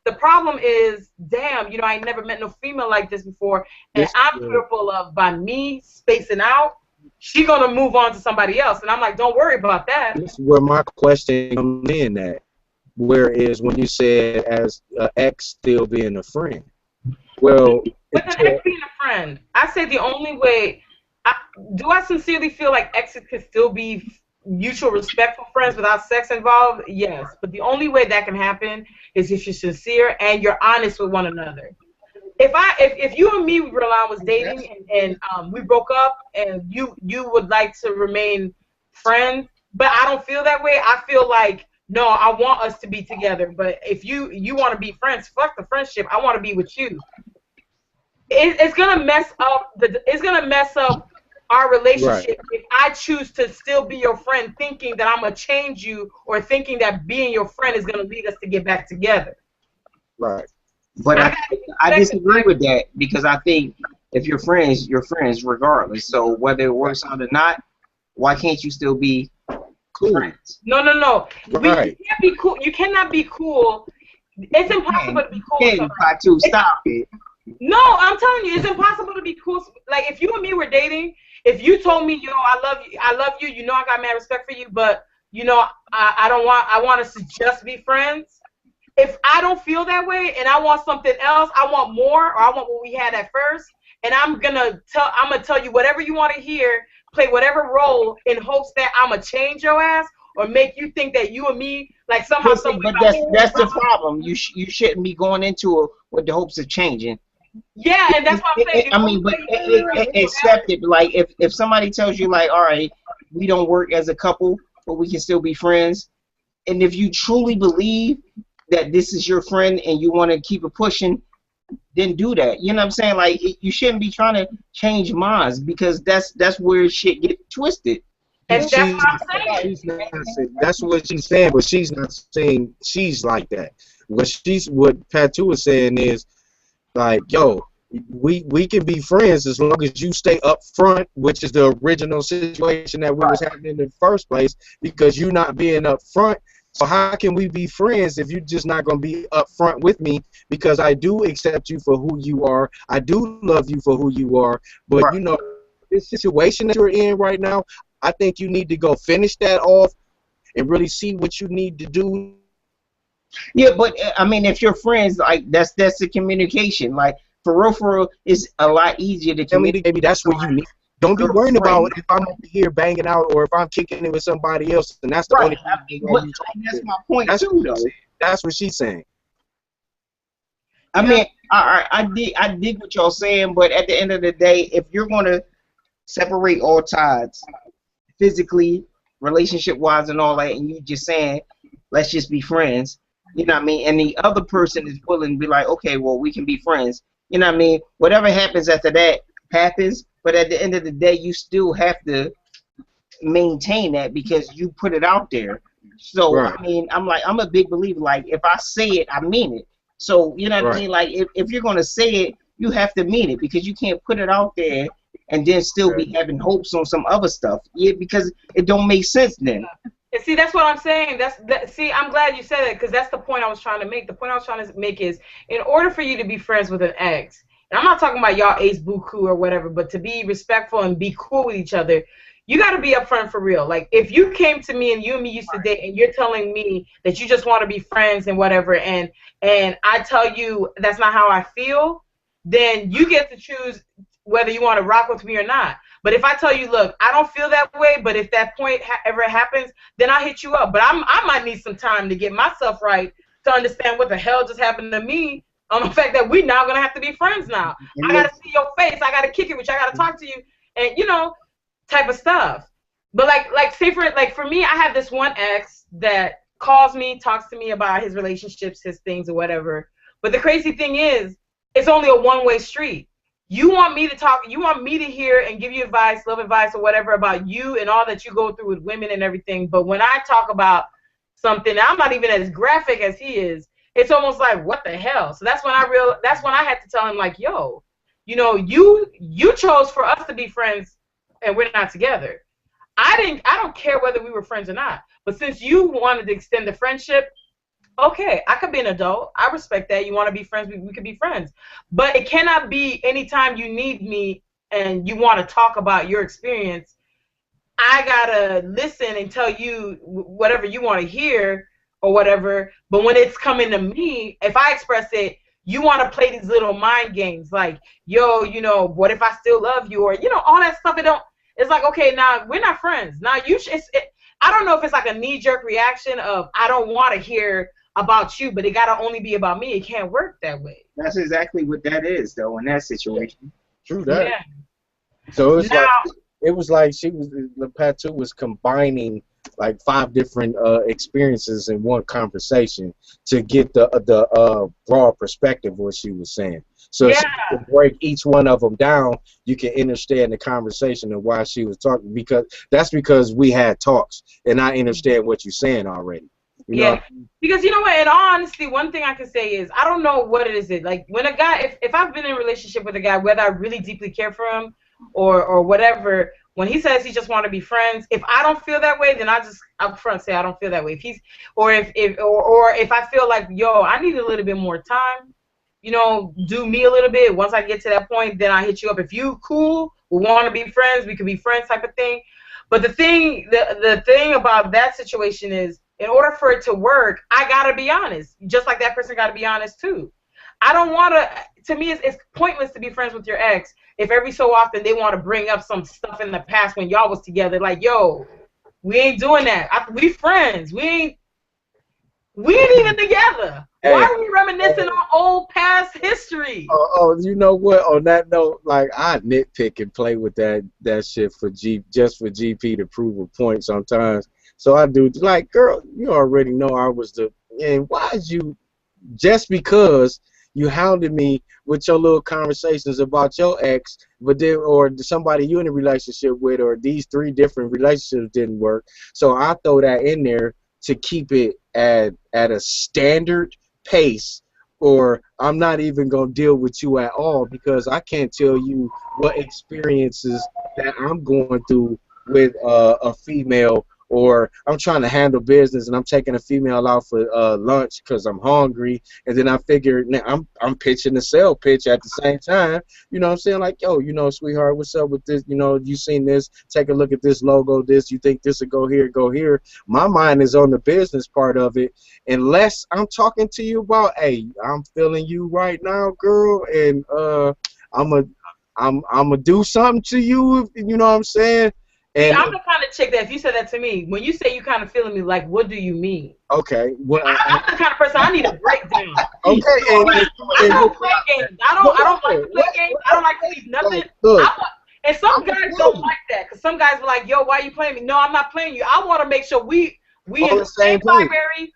the problem is, damn, you know, I never met no female like this before, and This I'm fearful of by me spacing out, she gonna move on to somebody else, and I'm like, don't worry about that. this is where my question comes in at. Whereas when you said as an ex still being a friend, well, With an ex being a friend, I say the only way. Do I sincerely feel like exes could still be mutual respectful friends without sex involved? Yes, but the only way that can happen is if you're sincere and you're honest with one another. If you and me, Ralan, was dating and we broke up and you would like to remain friends, but I don't feel that way. I feel like no, I want us to be together. But if you want to be friends, fuck the friendship. I want to be with you. It's gonna mess up it's gonna mess up our right, relationship if I choose to still be your friend thinking that I'm gonna change you or thinking that being your friend is gonna lead us to get back together. right. But I I gotta disagree respect with that because I think if you're friends regardless. So whether it works out or not, why can't you still be Cool. friends? no. You Right. can't be cool. You cannot be cool. It's impossible to be You cool with can, somebody. Patu, It's, stop it. no, I'm telling you, it's impossible to be cool. Like if you and me were dating, if you told me, yo, I love you, you know, I got mad respect for you, but you know, I want us to just be friends. If I don't feel that way and I want something else, I want more, or I want what we had at first, and I'm gonna tell you whatever you want to hear, play whatever role in hopes that I'm gonna change your ass or make you think that you and me like somehow But some see, way but about that's the problem. You shouldn't be going into it with the hopes of changing. yeah, and that's what I'm saying. The I only mean, but way you can change accept it. Like if somebody tells you like, all right, we don't work as a couple, but we can still be friends. And if you truly believe that this is your friend and you want to keep it pushing, then do that. You know what I'm saying? Like you shouldn't be trying to change minds because that's where shit get twisted. and that's She's what I'm saying. she's not saying that's what she's saying, but she's not saying she's like that. What Patu is saying is like, yo, we can be friends as long as you stay up front, which is the original situation that we was having in the first place, because you not being up front. So how can we be friends if you're just not gonna be up front with me? Because I do accept you for who you are. I do love you for who you are. But Right. you know, this situation that you're in right now, I think you need to go finish that off and really see what you need to do. Yeah, but I mean, if you're friends, like that's the communication. Like for real, it's a lot easier to Tell me, communicate baby, with that's what you somebody need. Don't be you're a worrying friend. about if I'm over here banging out or if I'm kicking it with somebody else, and that's the Right. only I reason mean, why but you talk that's to me. my point That's too, what she's though. saying. That's what she's saying. I Yeah. mean, I dig what y'all saying, but at the end of the day, if you're gonna separate all ties, physically, relationship wise, and all that, and you just saying, let's just be friends, you know what I mean? And the other person is willing to be like, okay, well, we can be friends, you know what I mean? Whatever happens after that happens, but at the end of the day, you still have to maintain that because you put it out there. So Right, I mean, I'm a big believer. Like if I say it, I mean it. So you know what I right. mean? Like if you're gonna say it, you have to mean it because you can't put it out there and then still Okay. be having hopes on some other stuff. Yeah, because it don't make sense then. And see, that's what I'm saying. See, I'm glad you said it because that's the point I was trying to make. The point I was trying to make is, in order for you to be friends with an ex, and I'm not talking about y'all ace buku or whatever, but to be respectful and be cool with each other, you got to be upfront for real. Like if you came to me and you and me used to date, and you're telling me that you just want to be friends and whatever, and I tell you that's not how I feel, then you get to choose whether you want to rock with me or not. But if I tell you, look, I don't feel that way, but if that point ever happens, then I'll hit you up. But I might need some time to get myself right to understand what the hell just happened to me on the fact that we now gonna have to be friends now. And I gotta see your face. I gotta kick it with you. I gotta talk to you, and type of stuff. But like say for me, I have this one ex that calls me, talks to me about his relationships, his things, or whatever. But the crazy thing is, it's only a one-way street. You want me to talk, you want me to hear and give you advice, love advice, or whatever about you and all that you go through with women and everything. But when I talk about something, I'm not even as graphic as he is. It's almost like, what the hell? So that's when I had to tell him, like, yo, you chose for us to be friends and we're not together. I don't care whether we were friends or not. But since you wanted to extend the friendship, okay, I could be an adult. I respect that. You want to be friends, we could be friends. But it cannot be anytime you need me and you want to talk about your experience, I gotta listen and tell you whatever you want to hear or whatever. But when it's coming to me, if I express it, you want to play these little mind games like, yo, what if I still love you, or all that stuff. It's like, okay, now we're not friends. Now I don't know if it's like a knee-jerk reaction of I don't want to hear about you, but it gotta only be about me. It can't work that way. That's exactly what that is, though, in that situation. True that. Yeah. So it was like the PATU was combining like 5 different experiences in one conversation to get the broad perspective of what she was saying. So if you can break each one of them down, you can understand the conversation and why she was talking, because we had talks and I understand what you're saying already. You know? Because what, in all honesty, one thing I can say is I don't know what it is. Like when a guy, if I've been in a relationship with a guy, whether I really deeply care for him or whatever, when he says he just want to be friends, if I don't feel that way, then I just up front say I don't feel that way. If I feel like, yo, I need a little bit more time, do me a little bit. Once I get to that point, then I hit you up. If you cool, we want to be friends, we could be friends type of thing. But the thing about that situation is, in order for it to work, I gotta be honest. Just like that person gotta be honest too. I don't wanna. To me, it's pointless to be friends with your ex if every so often they want to bring up some stuff in the past when y'all was together. Like, yo, we ain't doing that. We friends. We ain't even together. Why are we reminiscing on old past history? Oh, you know what? On that note, like I nitpick and play with that shit for GP to prove a point sometimes. So I do, like, girl, you already know I was and why is you, just because you hounded me with your little conversations about your ex, but then, or somebody you in a relationship with, or these 3 different relationships didn't work. So I throw that in there to keep it at a standard pace, or I'm not even going to deal with you at all, because I can't tell you what experiences that I'm going through with a female, or I'm trying to handle business and I'm taking a female out for lunch because I'm hungry, and then I figure I'm pitching the sale pitch at the same time. You know what I'm saying? Like, yo, sweetheart, what's up with this? You seen this? Take a look at this logo. This, you think this will go here? Go here. My mind is on the business part of it, unless I'm talking to you about, hey, I'm feeling you right now, girl, and I'm a do something to you. You know what I'm saying? And I'm the kind of chick that if you said that to me, when you say you kind of feeling me, like, what do you mean? Okay. Well, I'm the kind of person I need a breakdown. Okay. I don't play games. I don't like to play games. I don't like to leave nothing. And some guys don't like that, because some guys are like, yo, why are you playing me? No, I'm not playing you. I want to make sure we in the same library,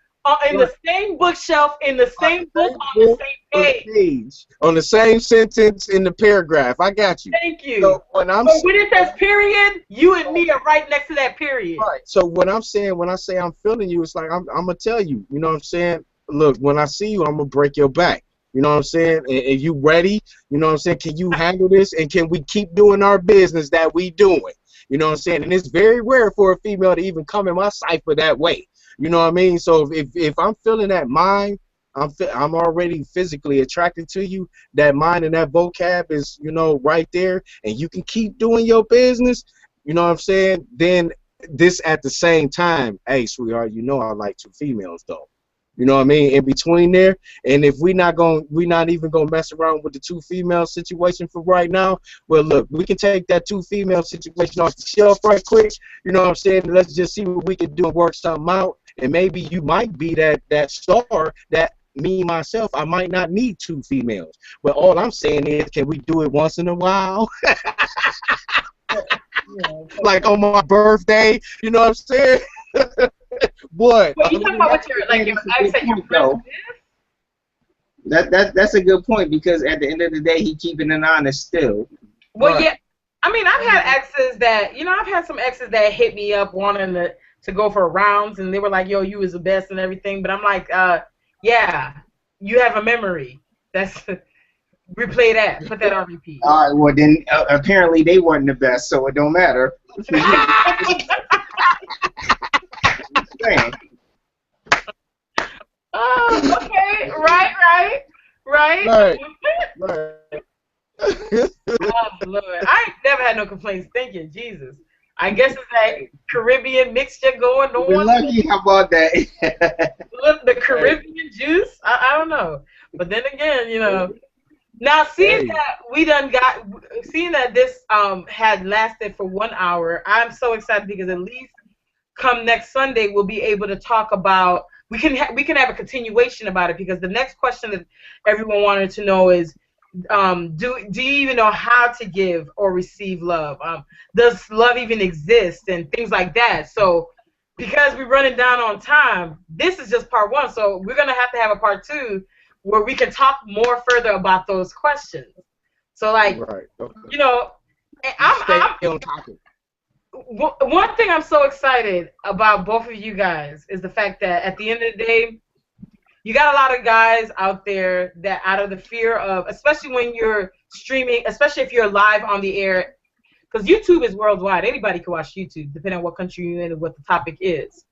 in the same bookshelf, in the same book, on the same page. On the same sentence in the paragraph. I got you. Thank you. So when it says period, you and me are right next to that period. Right. So when I say I'm feeling you, it's like I'm gonna tell you. You know what I'm saying? Look, when I see you, I'm gonna break your back. You know what I'm saying? And you ready? You know what I'm saying? Can you handle this? And can we keep doing our business that we doing? You know what I'm saying? And it's very rare for a female to even come in my cipher that way. You know what I mean? So if I'm feeling that mind, I'm already physically attracted to you. That mind and that vocab is, right there, and you can keep doing your business. You know what I'm saying? Then this at the same time, hey, sweetheart, I like 2 females though. You know what I mean? In between there, and if we're not even gonna mess around with the 2 female situation for right now, well, look, we can take that 2 female situation off the shelf right quick. You know what I'm saying? Let's just see what we can do and work something out. And maybe you might be that star that me myself, I might not need 2 females. But all I'm saying is, can we do it once in a while? Like on my birthday, you know what I'm saying? What? Well, you talking about what your like your ex that you're friends with? That's a good point, because at the end of the day, he keeping it honest still. Well, right. Yeah. I mean, I've had exes that, I've had some exes that hit me up wanting to go for rounds, and they were like, "Yo, you was the best and everything." But I'm like, yeah, you have a memory. That's replay that. Put that on repeat. All right. Well, then apparently they weren't the best, so it don't matter. Oh, okay. Right. Oh, Lord. I ain't never had no complaints. Thank you, Jesus. I guess it's that Caribbean mixture going on. We're lucky. How about that? Look, the Caribbean juice. I don't know. But then again, now seeing that this had lasted for 1 hour, I'm so excited, because at least come next Sunday we'll be able to talk about. We can have a continuation about it, because the next question that everyone wanted to know is, do you even know how to give or receive love? Does love even exist, and things like that. So because we're running down on time, this is just part 1. So we're gonna have to have a part 2 where we can talk more further about those questions. So like, right. Okay. I'm on topic. One thing I'm so excited about both of you guys is the fact that at the end of the day, you got a lot of guys out there that, out of the fear of, especially when you're streaming, especially if you're live on the air, because YouTube is worldwide. Anybody can watch YouTube, depending on what country you're in and what the topic is.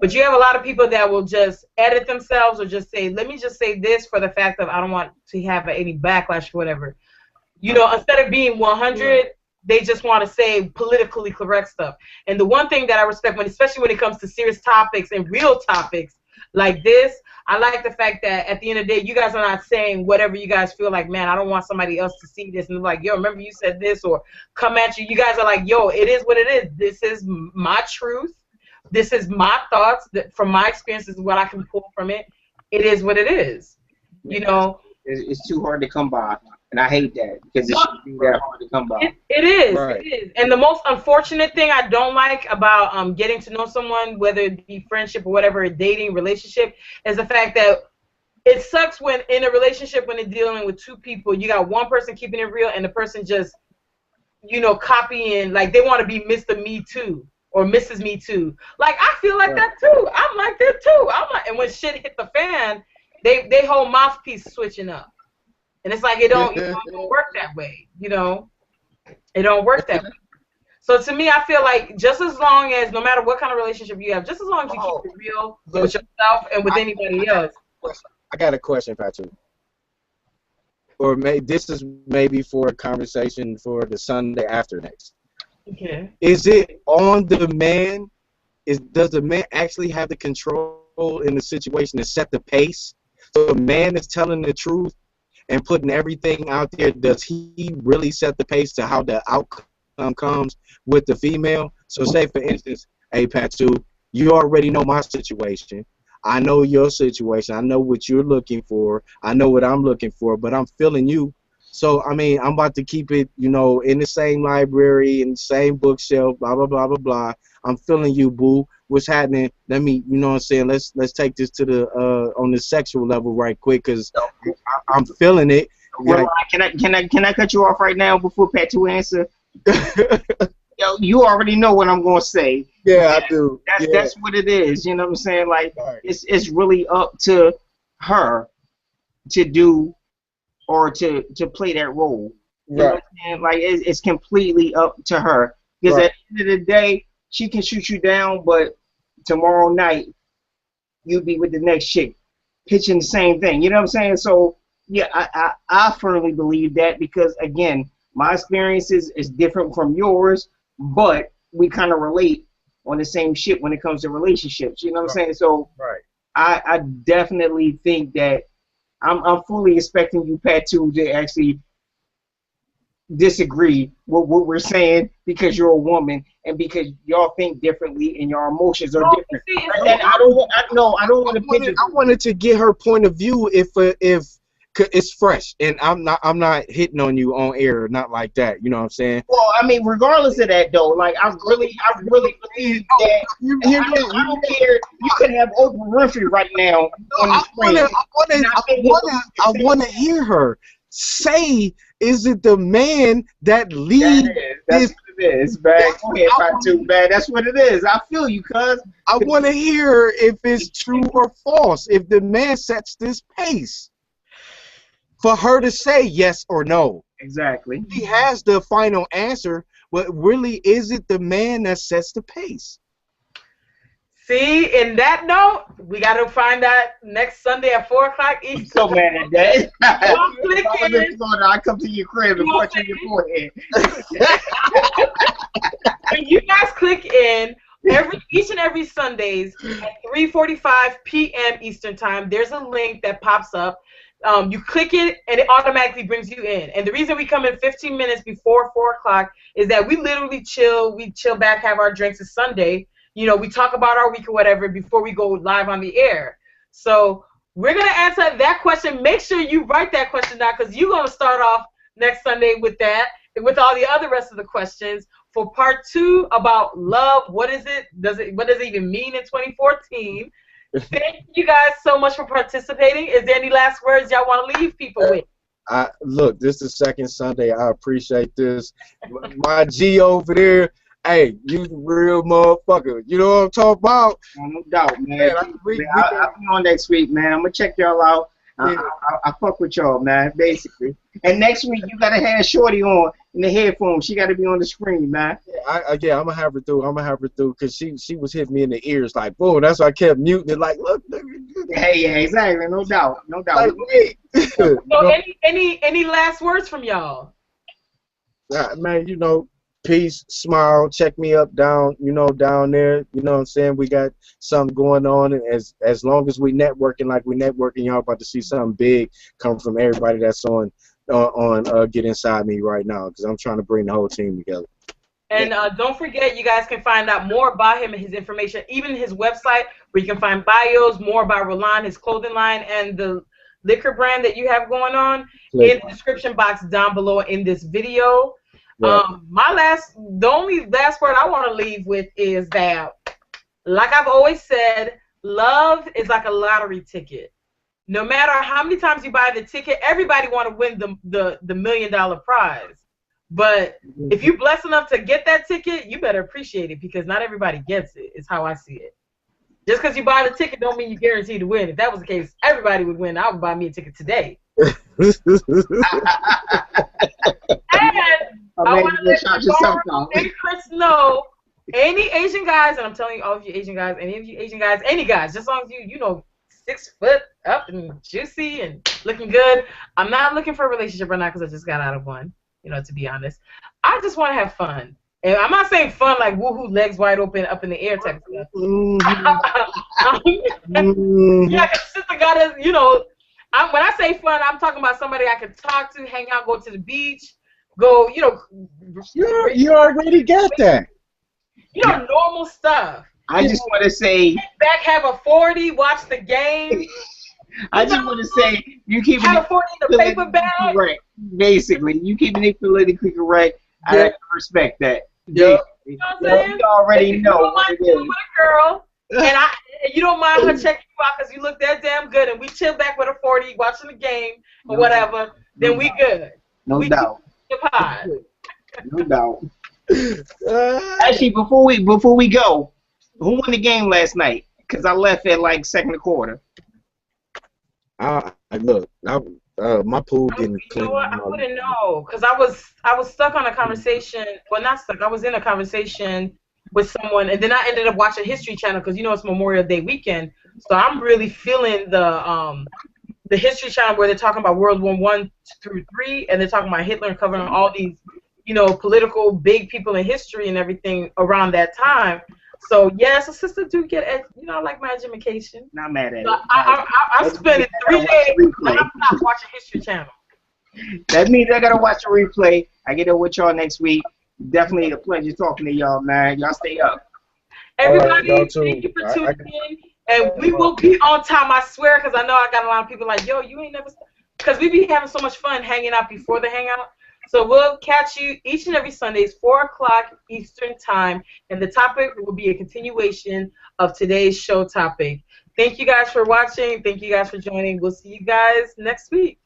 But you have a lot of people that will just edit themselves, or just say, let me just say this for the fact of I don't want to have any backlash or whatever. Instead of being 100, they just want to say politically correct stuff. And the one thing that I respect, especially when it comes to serious topics and real topics like this, I like the fact that at the end of the day, you guys are not saying whatever you guys feel like, man, I don't want somebody else to see this. And they're like, yo, remember you said this, or come at you. You guys are like, yo, it is what it is. This is my truth. This is my thoughts. From my experiences, what I can pull from it. It is what it is. It's too hard to come by. And I hate that, because it shouldn't be that hard to come by. It is. Right. It is. And the most unfortunate thing I don't like about getting to know someone, whether it be friendship or whatever, a dating relationship, is the fact that it sucks when in a relationship, when they're dealing with 2 people, you got one person keeping it real and the person just, copying, like they want to be Mr. Me Too or Mrs. Me Too. Like, I feel like that too. I'm like that too. And when shit hit the fan, they whole mouthpiece switching up. And it's like it don't work that way, It don't work that way. So to me, I feel like just as long as, no matter what kind of relationship you have, just as long as you keep it real with yourself and with anybody else. I got a question, PATU. Or this is maybe for a conversation for the Sunday after next. Okay. Is it on the man? Does the man actually have the control in the situation to set the pace? So the man is telling the truth and putting everything out there. Does he really set the pace to how the outcome comes with the female? So say, for instance, hey, PATU, you already know my situation. I know your situation. I know what you're looking for. I know what I'm looking for, but I'm feeling you. So, I mean, I'm about to keep it, in the same library, in the same bookshelf, blah, blah, blah, blah, blah. I'm feeling you, boo. What's happening? Let me, you know what I'm saying? Let's take this to the on the sexual level right quick, because I'm feeling it. Well, can I cut you off right now before PATU answer? Yo, you already know what I'm gonna say. Yeah, I do. That's what it is. You know what I'm saying? Like, it's really up to her to do or to play that role. You know what I'm saying? Like, it's completely up to her. Because at the end of the day, she can shoot you down, but tomorrow night you'll be with the next chick pitching the same thing. You know what I'm saying? So yeah, I firmly believe that, because again, my experiences is different from yours, but we kind of relate on the same shit when it comes to relationships. You know what I'm saying? So I definitely think that I'm fully expecting you, PATU, to actually disagree with what we're saying because you're a woman and because y'all think differently and your emotions are different. And I don't want to pitch it. I wanted to get her point of view if it's fresh, and I'm not hitting on you on air, not like that. You know what I'm saying? Well, I mean, regardless of that though, like I really believe that. I don't care. You could have Oprah Winfrey right now on the screen. I want to hear her say, is it the man that leads? That's what it is, man. Go ahead, PATU, man. That's what it is. I feel you, cuz. I want to hear if it's true or false, if the man sets this pace. For her to say yes or no. Exactly. He has the final answer, but really, is it the man that sets the pace? See, in that note, we got to find out next Sunday at 4 o'clock Eastern. I'm so mad at that. I come to your crib and punch in your forehead. When you guys click in, each and every Sundays at 3:45 p.m. Eastern Time, there's a link that pops up. You click it, and it automatically brings you in. And the reason we come in 15 minutes before 4 o'clock is that we literally chill. We chill back, have our drinks. It's Sunday. You know, we talk about our week or whatever before we go live on the air. So we're going to answer that question. Make sure you write that question down because you're going to start off next Sunday with that, with all the other rest of the questions. For part 2 about love, what is it? What does it even mean in 2014? Thank you guys so much for participating. Is there any last words y'all want to leave people with? Look, this is the second Sunday. I appreciate this. My G over there, hey, you the real motherfucker. You know what I'm talking about? No doubt, man. I'll be on next week, man. I'm going to check y'all out. I fuck with y'all, man, basically. And next week, you got to have Shorty on in the headphones. She got to be on the screen, man. I'm going to have her through because she was hitting me in the ears like, boom. That's why I kept muting it like, look. Hey, yeah, exactly. No doubt. Like, wait. So any last words from y'all? Man, you know, peace, smile, check me up down there. You know what I'm saying? We got something going on, and as long as we networking like we networking, y'all about to see something big come from everybody that's on Get Inside Me right now, because I'm trying to bring the whole team together. And don't forget, you guys can find out more about him and his information, even his website, where you can find bios, more about Ralan, his clothing line, and the liquor brand that you have going on in the description box down below in this video. Right. The only last word I want to leave with is that, like I've always said, love is like a lottery ticket. No matter how many times you buy the ticket, everybody want to win the $1 million prize. But if you're blessed enough to get that ticket, you better appreciate it because not everybody gets it. Is how I see it. Just because you buy the ticket don't mean you guarantee to win. If that was the case, everybody would win. I would buy me a ticket today. And I want to let Chris know, any Asian guys, and I'm telling you, all of you Asian guys, any of you Asian guys, any guys, just as long as you know, 6 foot up and juicy and looking good. I'm not looking for a relationship right now because I just got out of one, you know, to be honest. I just want to have fun. And I'm not saying fun like woohoo, legs wide open, up in the air type stuff. Yeah, because sister gotta, you know, when I say fun, I'm talking about somebody I can talk to, hang out, go to the beach, go, you know. You already got that. You know, normal stuff. I just want to say. Back, have a 40, watch the game. I just want to say, you keeping have a 40 in a paper bag. Correct. Basically, you keeping it politically correct. Yeah. I respect that. Yeah. You know what I'm saying? You already know. You don't mind chilling with a girl, and you don't mind her checking you out because you look that damn good, and we chill back with a 40, watching the game or whatever. Then we good. No doubt. No doubt. Actually, before we go, who won the game last night? Because I left at like second quarter. Look, my pool getting clean. You know what? I wouldn't know because I was stuck on a conversation. Well, not stuck. I was in a conversation with someone, and then I ended up watching History Channel because you know it's Memorial Day weekend. So I'm really feeling the History Channel where they're talking about World War I through III, and they're talking about Hitler and covering all these, you know, political big people in history and everything around that time. So yes, a sister do get, you know, I like my education. Not mad at so it. I spent 3 days and I'm not watching History Channel. That means I gotta watch the replay I get up with y'all next week. Definitely a pleasure talking to y'all, man. Y'all stay up. All right, y'all Everybody, too. thank you for I tuning in. And we will be on time, I swear, because I know I got a lot of people like, yo, you ain't never. Because we be having so much fun hanging out before the hangout. So we'll catch you each and every Sundays, 4 o'clock Eastern Time. And the topic will be a continuation of today's show topic. Thank you guys for watching. Thank you guys for joining. We'll see you guys next week.